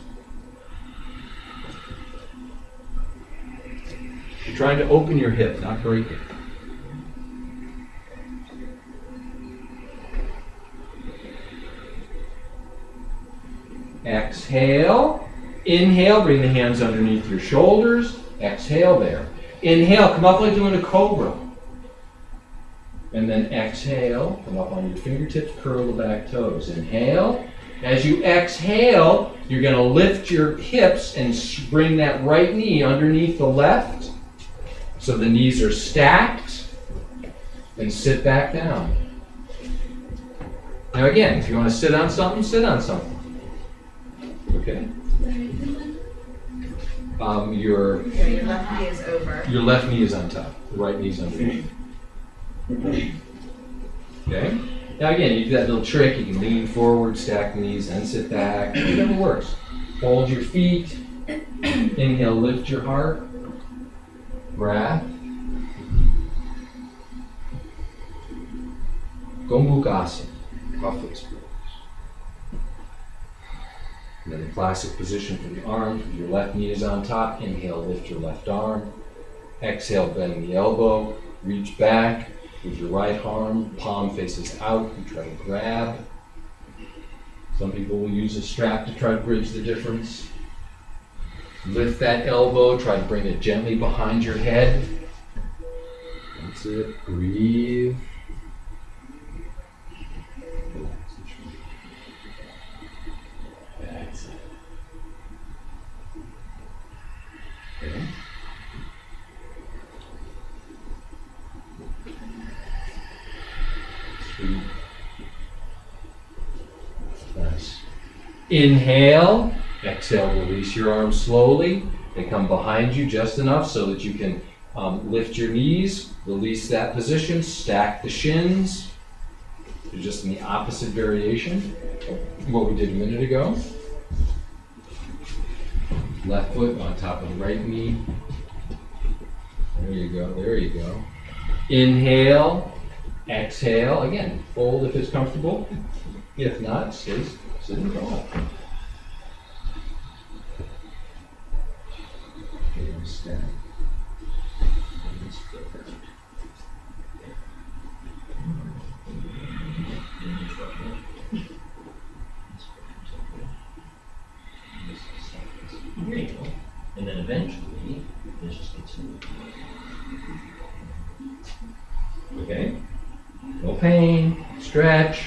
You're trying to open your hip, not break it. Exhale. Inhale, bring the hands underneath your shoulders. Exhale there. Inhale, come up like doing a cobra. And then exhale, come up on your fingertips, curl the back toes. Inhale. As you exhale, you're going to lift your hips and bring that right knee underneath the left. So the knees are stacked. And sit back down. Now again, if you want to sit on something, sit on something. Okay. Your left knee is over. Your left knee is on top. The right knee is underneath. Okay. Now again, you do that little trick. You can lean forward, stack the knees, and sit back. Whatever works. Hold your feet. Inhale, lift your heart. Breath. Gomukhasana. Cuffless pose. And then the classic position for the arms. Your left knee is on top. Inhale, lift your left arm. Exhale, bend the elbow. Reach back with your right arm. Palm faces out. You try to grab. Some people will use a strap to try to bridge the difference. Lift that elbow. Try to bring it gently behind your head. That's it. Breathe. That's it. Okay. Sweet. Nice. Inhale. Exhale, release your arms slowly. They come behind you just enough so that you can lift your knees, release that position, stack the shins. You're just in the opposite variation of what we did a minute ago. Left foot on top of the right knee. There you go, there you go. Inhale, exhale. Again, fold if it's comfortable. If not, stay sitting tall. Stand. There you go. And then eventually, this just gets moved. Okay. No pain. Stretch.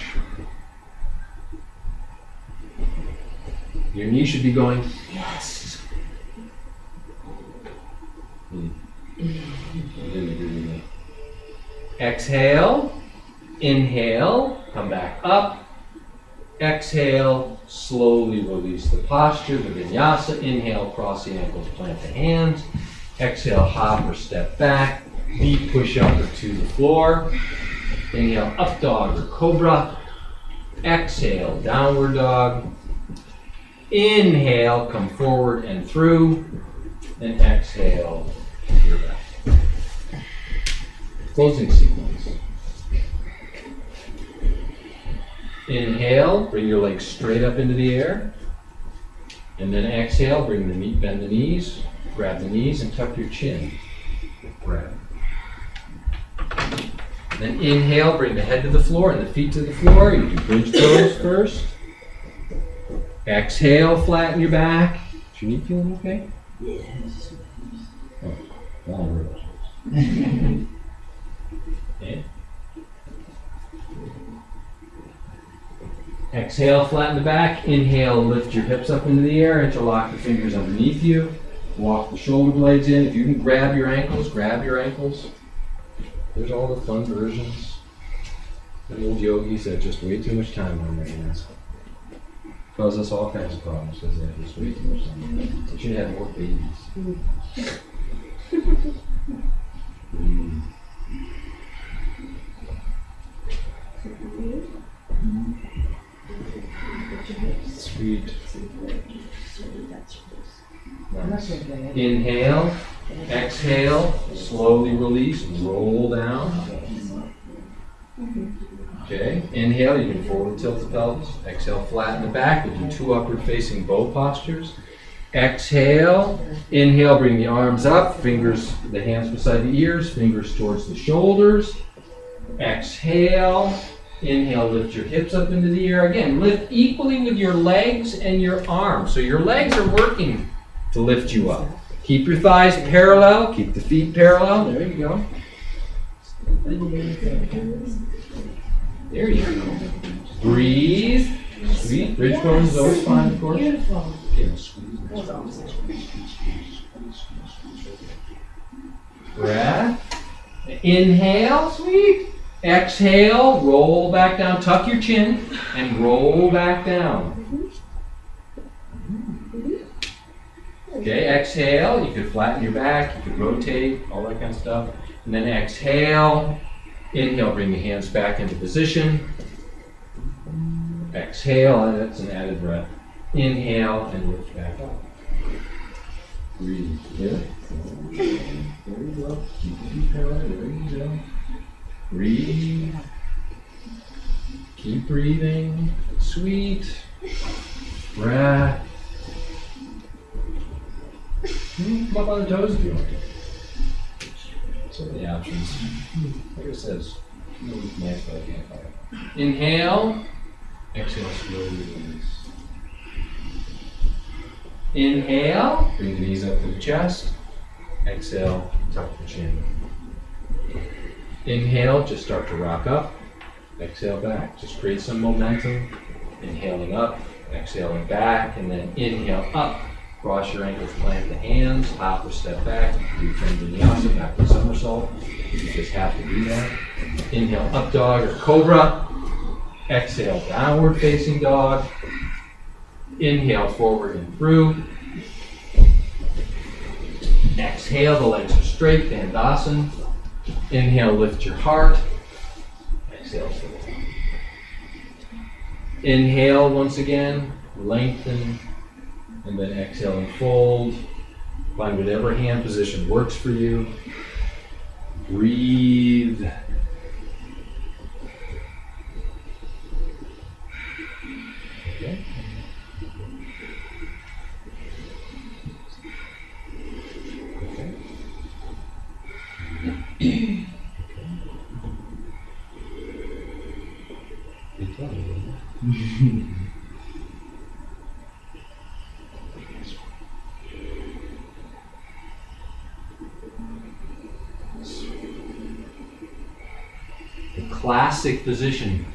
Your knee should be going, yes. Exhale. Inhale. Come back up. Exhale, slowly release the posture, the vinyasa. Inhale, cross the ankles, plant the hands. Exhale, hop or step back. Feet push up or to the floor. Inhale, up dog or cobra. Exhale, downward dog. Inhale, come forward and through. And exhale, you're back. Closing sequence. Inhale, bring your legs straight up into the air. And then exhale, bring the knee, bend the knees, grab the knees and tuck your chin. Grab. Then inhale, bring the head to the floor and the feet to the floor. You do bridge pose first. Exhale, flatten your back. Is your knee feeling okay? Yes. Oh, long road. Okay. Exhale, flatten the back. Inhale, lift your hips up into the air. Interlock the fingers underneath you. Walk the shoulder blades in. If you can grab your ankles, grab your ankles. There's all the fun versions. The old yogis have just way too much time on their hands. Cause us all kinds of problems because they have just way too much time. They should have more babies. Sweet. Nice. Inhale, exhale, slowly release, roll down. Okay, inhale, you can forward tilt the pelvis. Exhale, flatten the back. We do two upward facing bow postures. Exhale, inhale, bring the arms up, fingers, the hands beside the ears, fingers towards the shoulders. Exhale, inhale, lift your hips up into the air. Again, lift equally with your legs and your arms. So your legs are working to lift you up. Keep your thighs parallel, keep the feet parallel. There you go. There you go. Breathe. Sweet. Bridge pose is always fine, of course. Beautiful. Breath. Inhale, sweet. Exhale, roll back down. Tuck your chin and roll back down. Okay, exhale. You could flatten your back, you could rotate, all that kind of stuff. And then exhale. Inhale, bring the hands back into position. Exhale, and that's an added breath. Inhale and lift back up. Breathe. There you go. Keep the feet parallel. There you go. Breathe. Keep breathing. Sweet. Breath. Come up on the toes if you want to. So the options. Like I said, it's nice, but I can't find it. Inhale. Exhale, slowly release. Inhale, bring the knees up to the chest. Exhale, tuck the chin. Inhale, just start to rock up. Exhale back. Just create some momentum. Inhaling up, exhaling back, and then inhale up. Cross your ankles, plant the hands, hop or step back. Do turn vinyasa, back to somersault. You just have to do that. Inhale, up dog or cobra. Exhale, downward facing dog. Inhale, forward and through. Exhale, the legs are straight, Dandasana. Inhale, lift your heart. Exhale, fold. Inhale once again, lengthen, and then exhale and fold. Find whatever hand position works for you. Breathe. Okay. The classic position,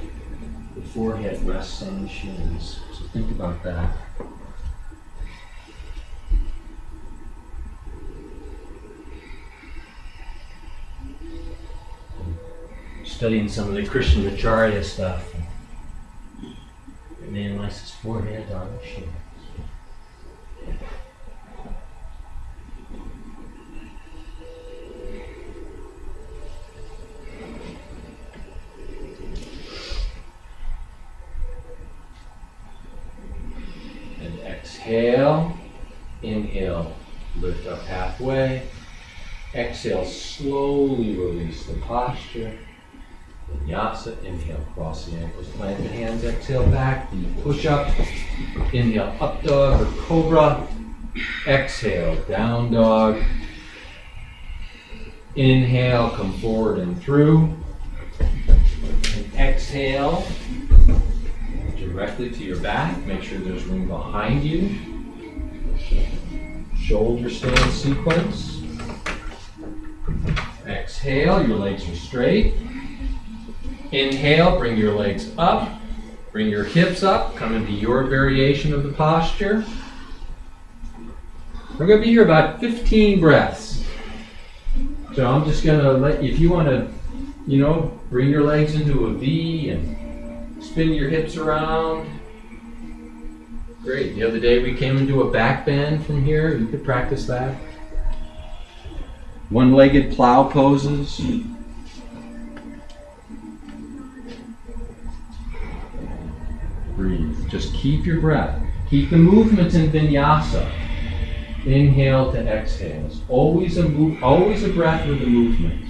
the forehead rests on the shins. So think about that. Studying some of the Christian Acharya stuff. The man likes his forehead on his shins. And exhale, inhale, lift up halfway. Exhale, slowly release the posture. Vinyasa, inhale, cross the ankles, plant the hands, exhale back, deep push up. Inhale, up dog or cobra. Exhale, down dog. Inhale, come forward and through. And exhale, directly to your back. Make sure there's room behind you. Shoulder stand sequence. Exhale, your legs are straight. Inhale, bring your legs up. Bring your hips up. Come into your variation of the posture. We're going to be here about 15 breaths. So I'm just going to let you, if you want to, bring your legs into a V and spin your hips around. Great. The other day we came into a back bend from here. You could practice that. One-legged plow poses. Breathe. Just keep your breath. Keep the movements in vinyasa. Inhale to exhale. It's always a breath with a movement.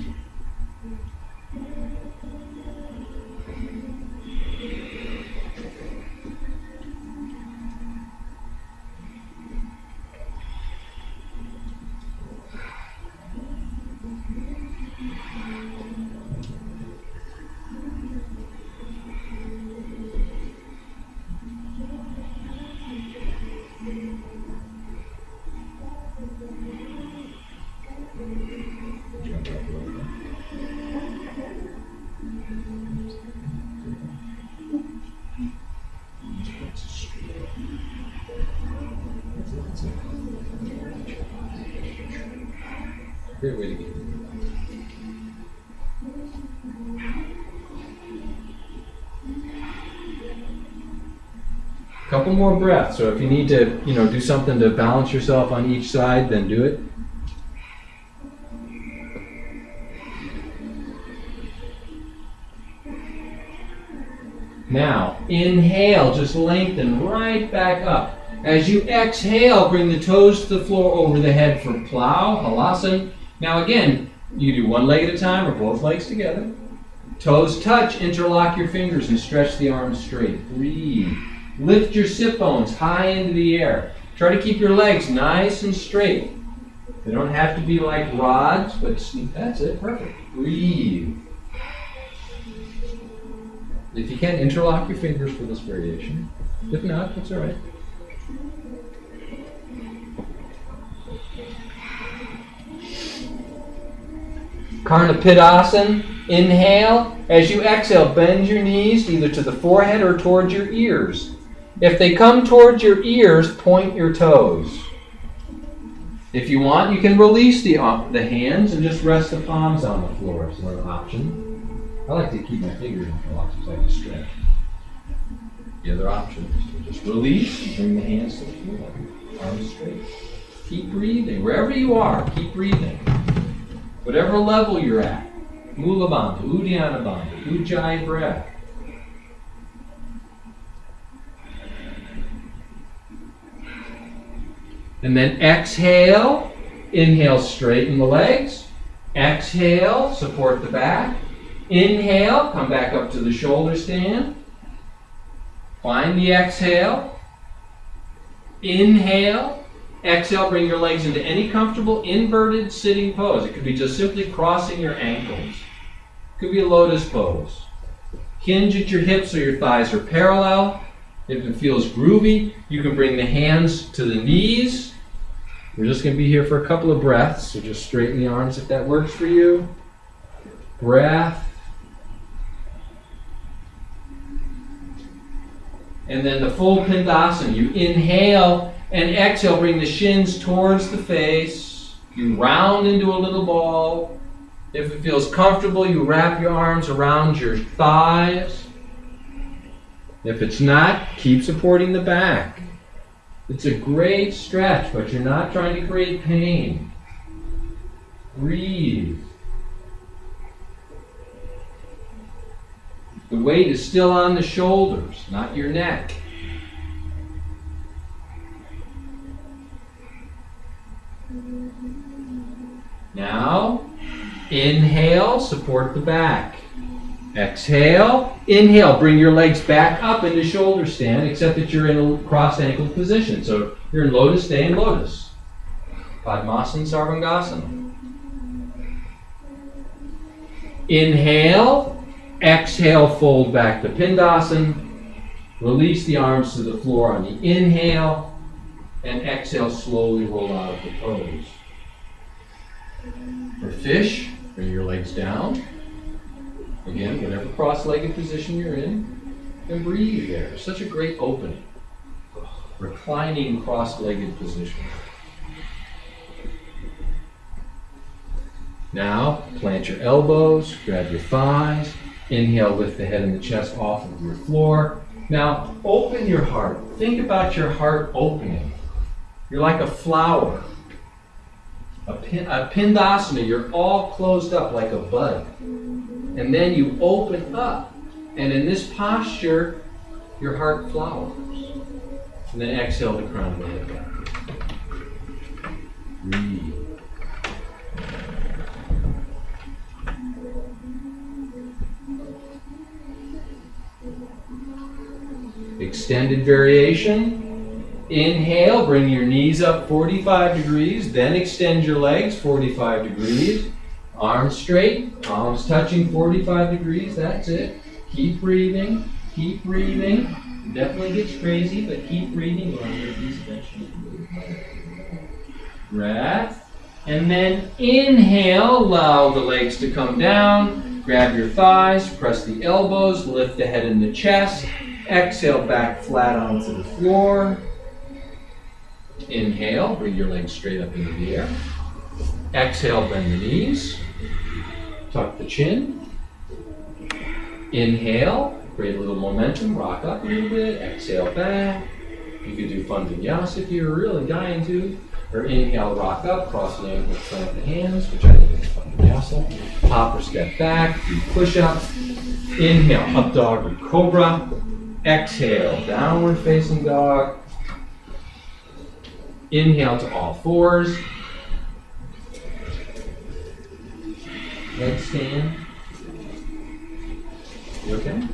Great way to get it. Couple more breaths. So if you need to, do something to balance yourself on each side, then do it. Now, inhale, just lengthen right back up. As you exhale, bring the toes to the floor over the head for plow, halasana. Now again, you do one leg at a time or both legs together. Toes touch, interlock your fingers and stretch the arms straight. Breathe. Lift your sit bones high into the air. Try to keep your legs nice and straight. They don't have to be like rods, but that's it, perfect. Breathe. If you can, interlock your fingers for this variation. If not, that's all right. Karnapidasana, inhale. As you exhale, bend your knees either to the forehead or towards your ears. If they come towards your ears, point your toes. If you want, you can release the hands and just rest the palms on the floor. It's another option. I like to keep my fingers interlocked so I can stretch. The other option is to just release and bring the hands to the floor. Arms straight. Keep breathing. Wherever you are, keep breathing. Whatever level you're at. Mula Bandha, Uddiyana Bandha, Ujjayi breath. And then exhale. Inhale, straighten the legs. Exhale, support the back. Inhale, come back up to the shoulder stand. Find the exhale. Inhale. Exhale, bring your legs into any comfortable inverted sitting pose. It could be just simply crossing your ankles. It could be a lotus pose. Hinge at your hips so your thighs are parallel. If it feels groovy, you can bring the hands to the knees. We're just going to be here for a couple of breaths, so just straighten the arms if that works for you. Breath. And then the full Pindasana. You inhale and exhale, bring the shins towards the face. You round into a little ball. If it feels comfortable, you wrap your arms around your thighs. If it's not, keep supporting the back. It's a great stretch, but you're not trying to create pain. Breathe. The weight is still on the shoulders, not your neck. Now, inhale, support the back. Exhale, inhale, bring your legs back up into shoulder stand, except that you're in a cross-ankled position. So you're in lotus, stay in lotus. Padmasana, Sarvangasana. Inhale, exhale, fold back to Pindasana. Release the arms to the floor on the inhale, and exhale, slowly roll out of the pose. For fish, bring your legs down. Again, whatever cross-legged position you're in, and breathe there. Such a great opening. Reclining cross-legged position. Now, plant your elbows, grab your thighs. Inhale, lift the head and the chest off of your floor. Now, open your heart. Think about your heart opening. You're like a flower. A Pindasana, you're all closed up like a bud. And then you open up. And in this posture, your heart flowers. And then exhale the crown of the head back. Breathe. Extended variation. Inhale, bring your knees up 45 degrees, then extend your legs 45 degrees. Arms straight, palms touching 45 degrees, that's it. Keep breathing, keep breathing. It definitely gets crazy, but keep breathing. Breath. And then inhale, allow the legs to come down. Grab your thighs, press the elbows, lift the head and the chest. Exhale, back flat onto the floor. Inhale, bring your legs straight up into the air. Exhale, bend the knees. Tuck the chin. Inhale, create a little momentum, rock up a little bit. Exhale, back. You could do fun vinyasa if you're really dying to. Or inhale, rock up, cross the ankles, plant the hands, which I think is fun vinyasa. Hop or step back, do push-up. Inhale, up dog or cobra. Exhale, downward facing dog. Inhale to all fours. Head stand. You okay?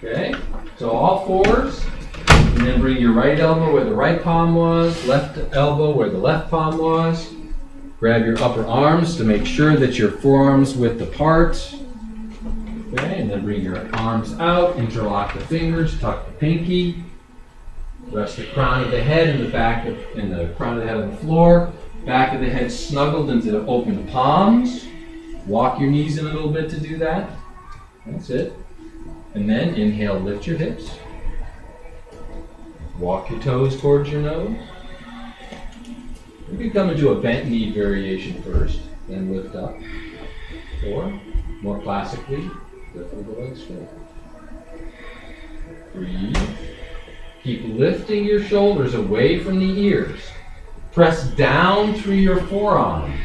Okay, so all fours. And then bring your right elbow where the right palm was, left elbow where the left palm was. Grab your upper arms to make sure that your forearms width apart. Okay, and then bring your arms out, interlock the fingers, tuck the pinky. Rest the crown of the head and the back of, and the crown of the head on the floor. Back of the head snuggled into the open palms. Walk your knees in a little bit to do that. That's it. And then inhale, lift your hips. Walk your toes towards your nose. You can come into a bent knee variation first, then lift up. Or, more classically, lift with the legs straight. Breathe. Keep lifting your shoulders away from the ears. Press down through your forearms.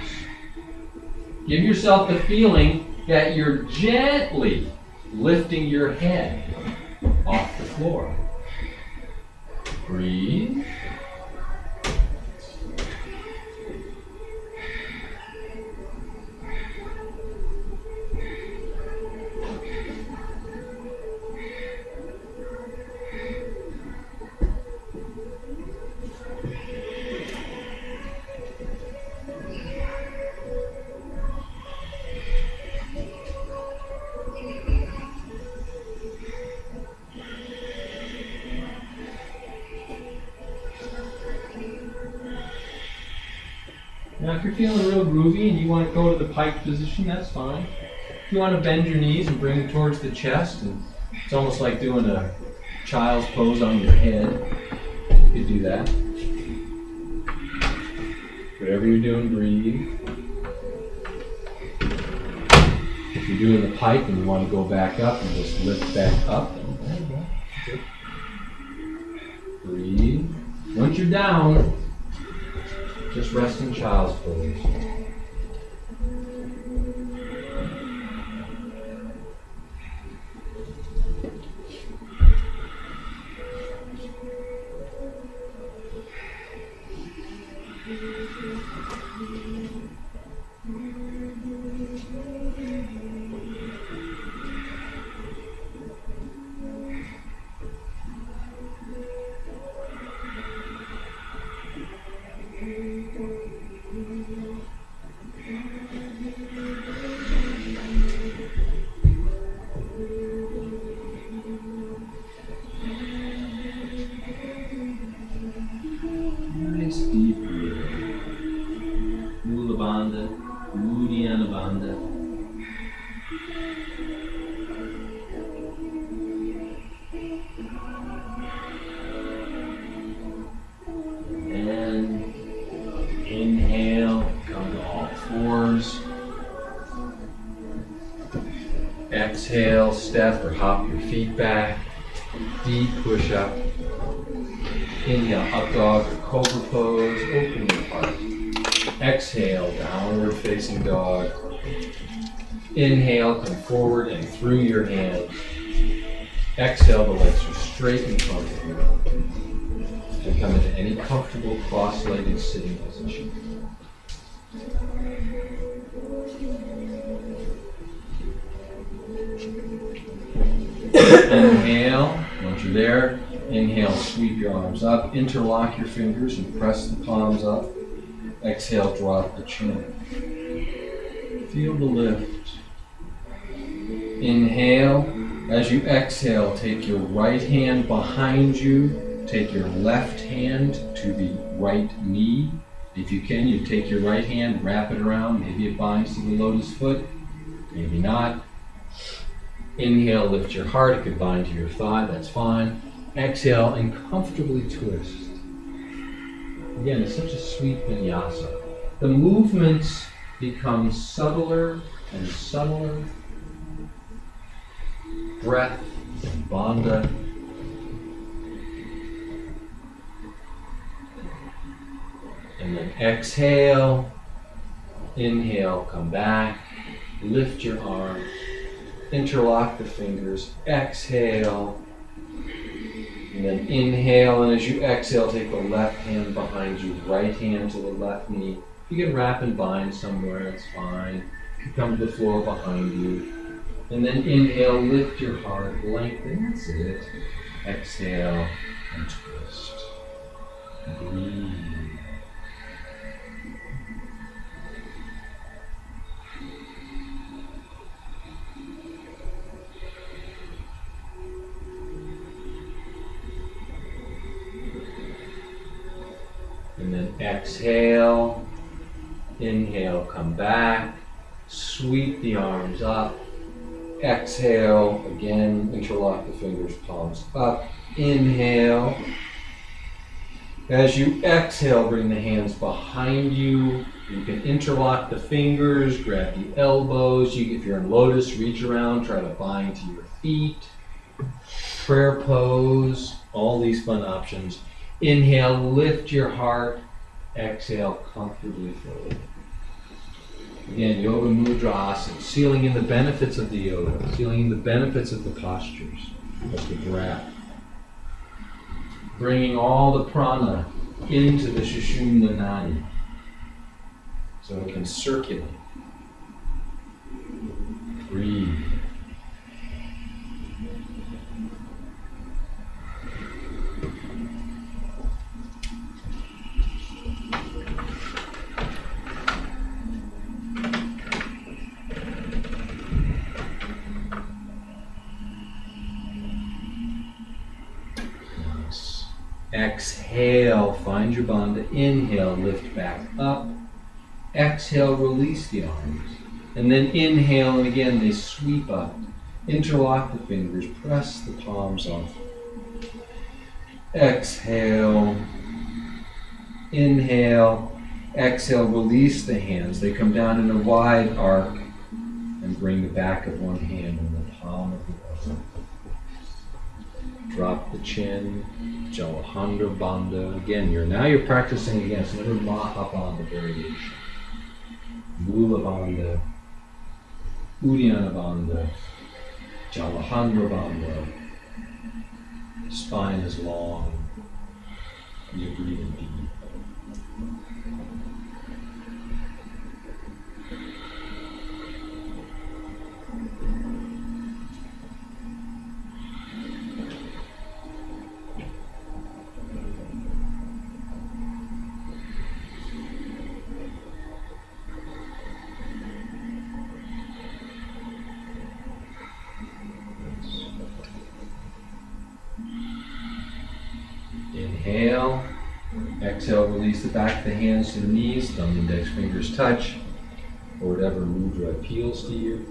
Give yourself the feeling that you're gently lifting your head off the floor. Breathe. If you're feeling real groovy and you want to go to the pike position, that's fine. If you want to bend your knees and bring them towards the chest, and it's almost like doing a child's pose on your head, you could do that. Whatever you're doing, breathe. If you're doing the pike and you want to go back up, and just lift back up. Breathe. Once you're down, just rest in child's pose. Nice deep breathing. Mula Bandha, Uddiyana Bandha. And inhale, come to all fours. Exhale, step or hop your feet back. Deep push up. Inhale, up dog or cobra pose, open your heart. Exhale, downward facing dog. Inhale, come forward and through your hands. Exhale, the legs are straight in front of you. And come into any comfortable cross-legged sitting position. Inhale, once you're there, inhale, sweep your arms up, interlock your fingers and press the palms up. Exhale, drop the chin. Feel the lift. Inhale. As you exhale, take your right hand behind you. Take your left hand to the right knee. If you can, you take your right hand, wrap it around. Maybe it binds to the lotus foot. Maybe not. Inhale, lift your heart. It could bind to your thigh. That's fine. Exhale and comfortably twist. Again, it's such a sweet vinyasa. The movements become subtler and subtler. Breath and bandha. And then exhale. Inhale, come back. Lift your arms. Interlock the fingers. Exhale. And then inhale, and as you exhale, take the left hand behind you, right hand to the left knee. You can wrap and bind somewhere, that's fine. You can come to the floor behind you. And then inhale, lift your heart, lengthen, that's it. Exhale, and twist. Breathe. And then exhale, inhale, come back, sweep the arms up, exhale, again, interlock the fingers, palms up, inhale. As you exhale, bring the hands behind you. You can interlock the fingers, grab the elbows. If you're in lotus, reach around, try to bind to your feet. Prayer pose, all these fun options. Inhale, lift your heart. Exhale, comfortably forward. Again, Yoga Mudra Asana, sealing in the benefits of the yoga, sealing in the benefits of the postures, of the breath. Bringing all the prana into the Sushumna Nadi so it can circulate. Breathe. Exhale, find your bandha. Inhale, lift back up. Exhale, release the arms. And then inhale, and again they sweep up. Interlock the fingers, press the palms off. Exhale, inhale, exhale, release the hands. They come down in a wide arc and bring the back of one hand in the palm of the other. Drop the chin, Jalandhara Bandha. Again, you're practicing against another Mahabandha variation. Mula Bandha, Uddiyana Bandha, Jalandhara Bandha. Spine is long. You're breathing deep. Inhale, exhale, release the back of the hands to the knees, thumb and index fingers touch, or whatever mudra appeals to you.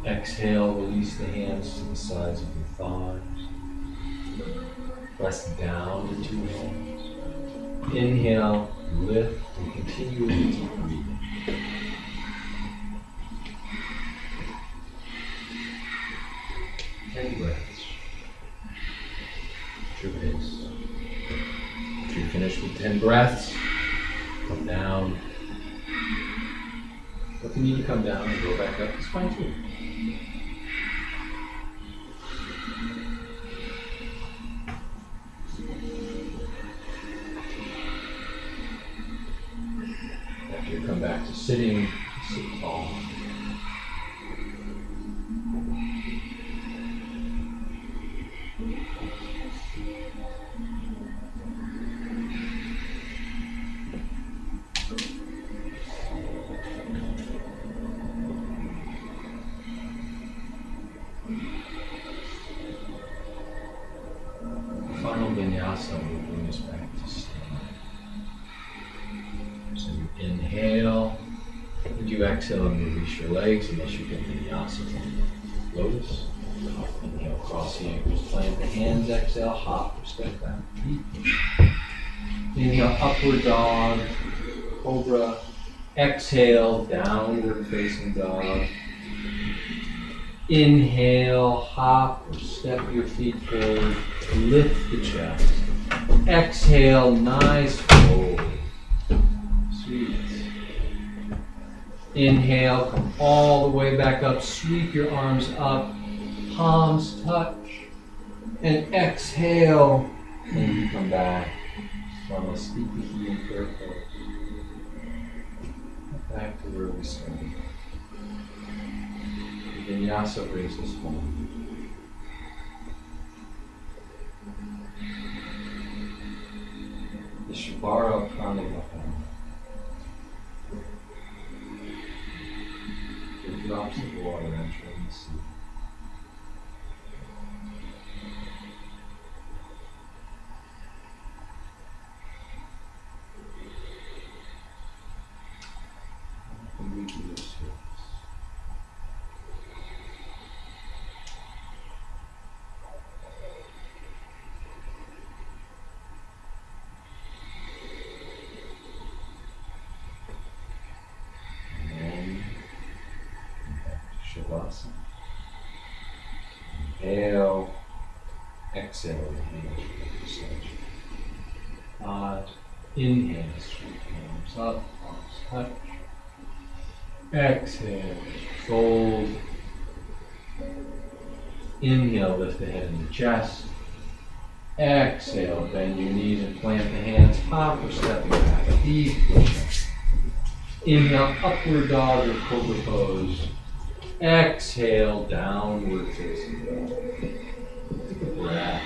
Exhale, release the hands to the sides of your thighs. Press down the two hands. Inhale, lift, and continue with the deep breathing. Ten breaths. At your pace. After you finish with 10 breaths, come down. If you need to come down and go back up, it's fine too. After you come back to sitting, sit tall. Final vinyasa will bring us back to stand. So you inhale, and you exhale and release your legs unless you get vinyasa from lotus. Inhale, cross the ankles, plant the hands, exhale, hop or step back. Inhale, upward dog, cobra. Exhale, downward facing dog. Inhale, hop or step your feet forward, lift the chest. Exhale, nice fold. Sweet. Inhale, come all the way back up, sweep your arms up, palms touch. And exhale, and you come back. Namaste and careful. Back to where we started. Vinyasa brings us home. The Shubhara Pranayama. The drops of water entering the sea. And we do this here. Shavasana. Inhale, exhale, inhale, sweep arms up, arms touch. Exhale, fold. Inhale, lift the head and the chest. Exhale, bend your knees and plant the hands, hop or stepping back. Deep push-up. Inhale, upward dog or cobra pose. Exhale, downward facing dog. Take a breath.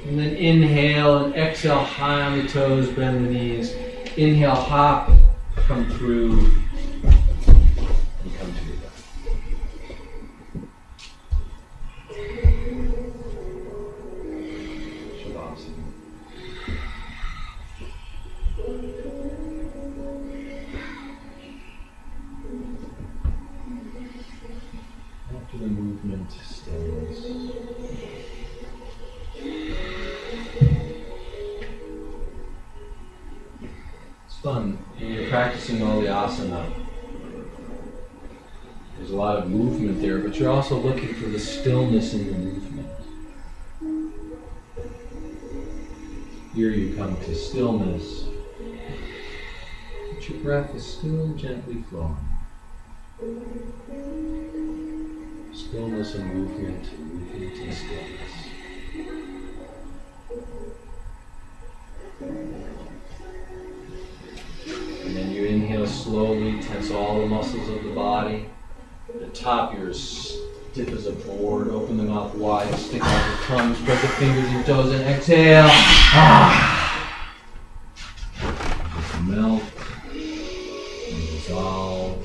And then inhale and exhale, high on the toes, bend the knees. Inhale, hop, come through, and come to your back. Shavasana. After the movement, stillness. It's fun when you're practicing all the asana. There's a lot of movement there, but you're also looking for the stillness in the movement. Here you come to stillness, but your breath is still gently flowing. Stillness and movement and stillness. And then you inhale slowly, tense all the muscles of the body. The top, you're stiff as a board. Open the mouth wide, stick out the tongue, spread the fingers and toes, and exhale. Just melt and dissolve.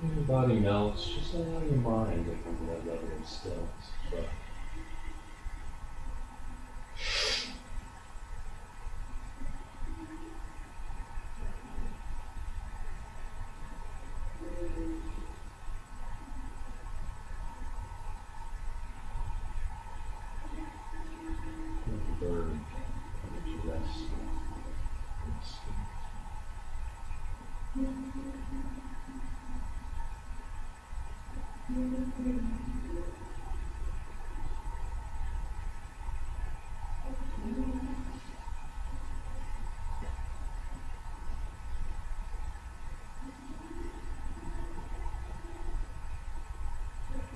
When your body melts, just allow your mind to come to that level of stillness. Like a bird, let you rest.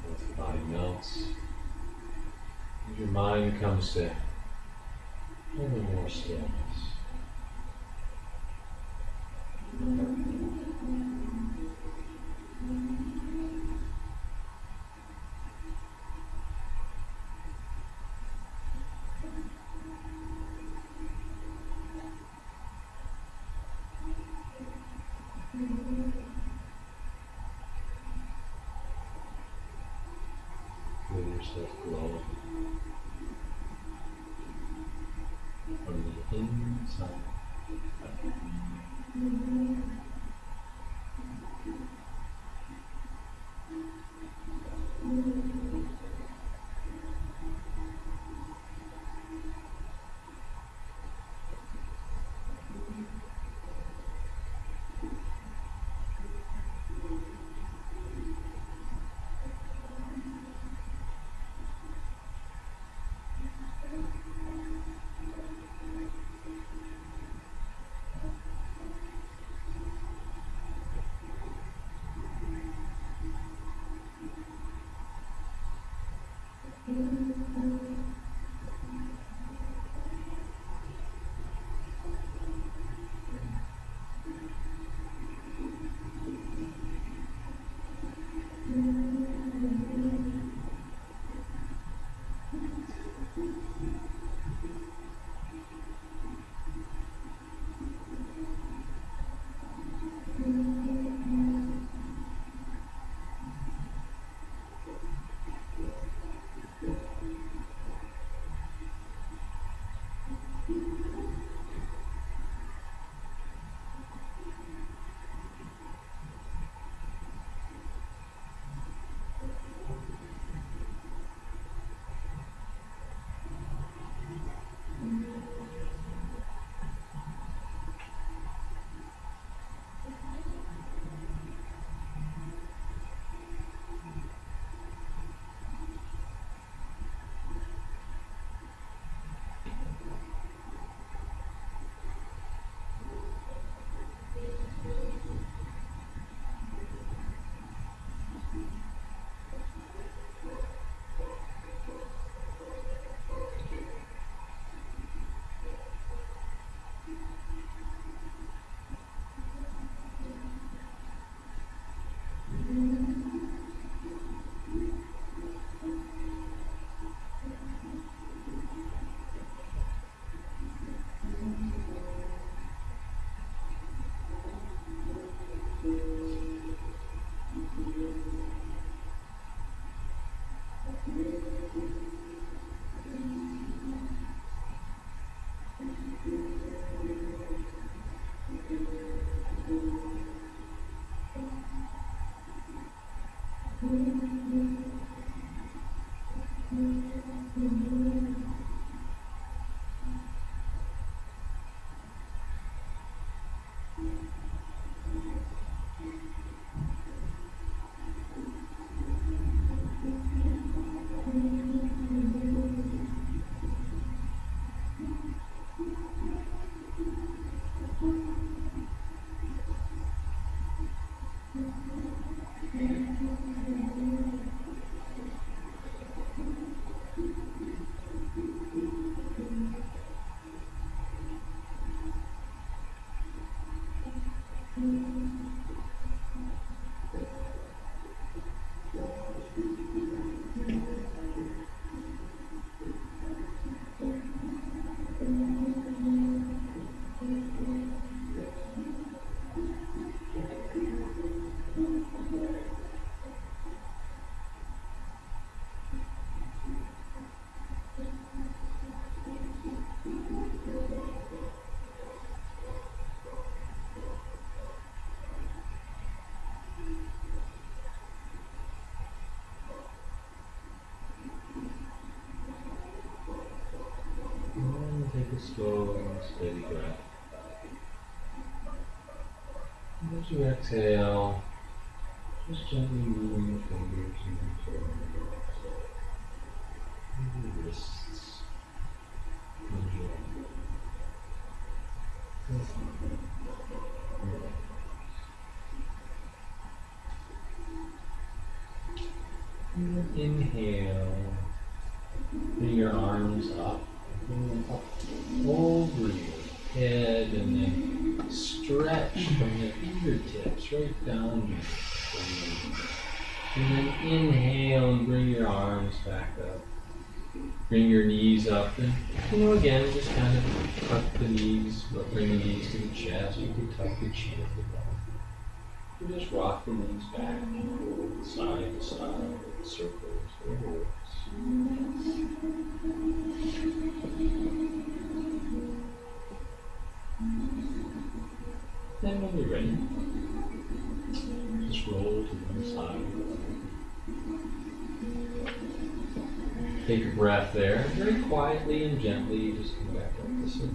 As the body melts, and your mind comes to ever more stillness. Feel yourself glowing from the inside. And take a slow and steady breath. As you exhale, just gently moving your fingers and your toes, Your wrists. And your inhale, bring your arms up, bring them up over your head, and then stretch from the fingertips right down your shoulders. And then inhale and bring your arms back up. Bring your knees up, and again, just kind of tuck the knees, but bring the knees to the chest. You can tuck the chin at the bottom. You just rock the knees back, side to side, circles, whatever works. Then when you're ready, just roll to one side. Take a breath there, very quietly and gently, just come back up this way.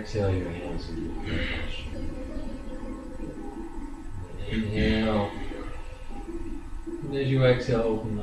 Exhale your hands into your flesh. Inhale. And as you exhale, open the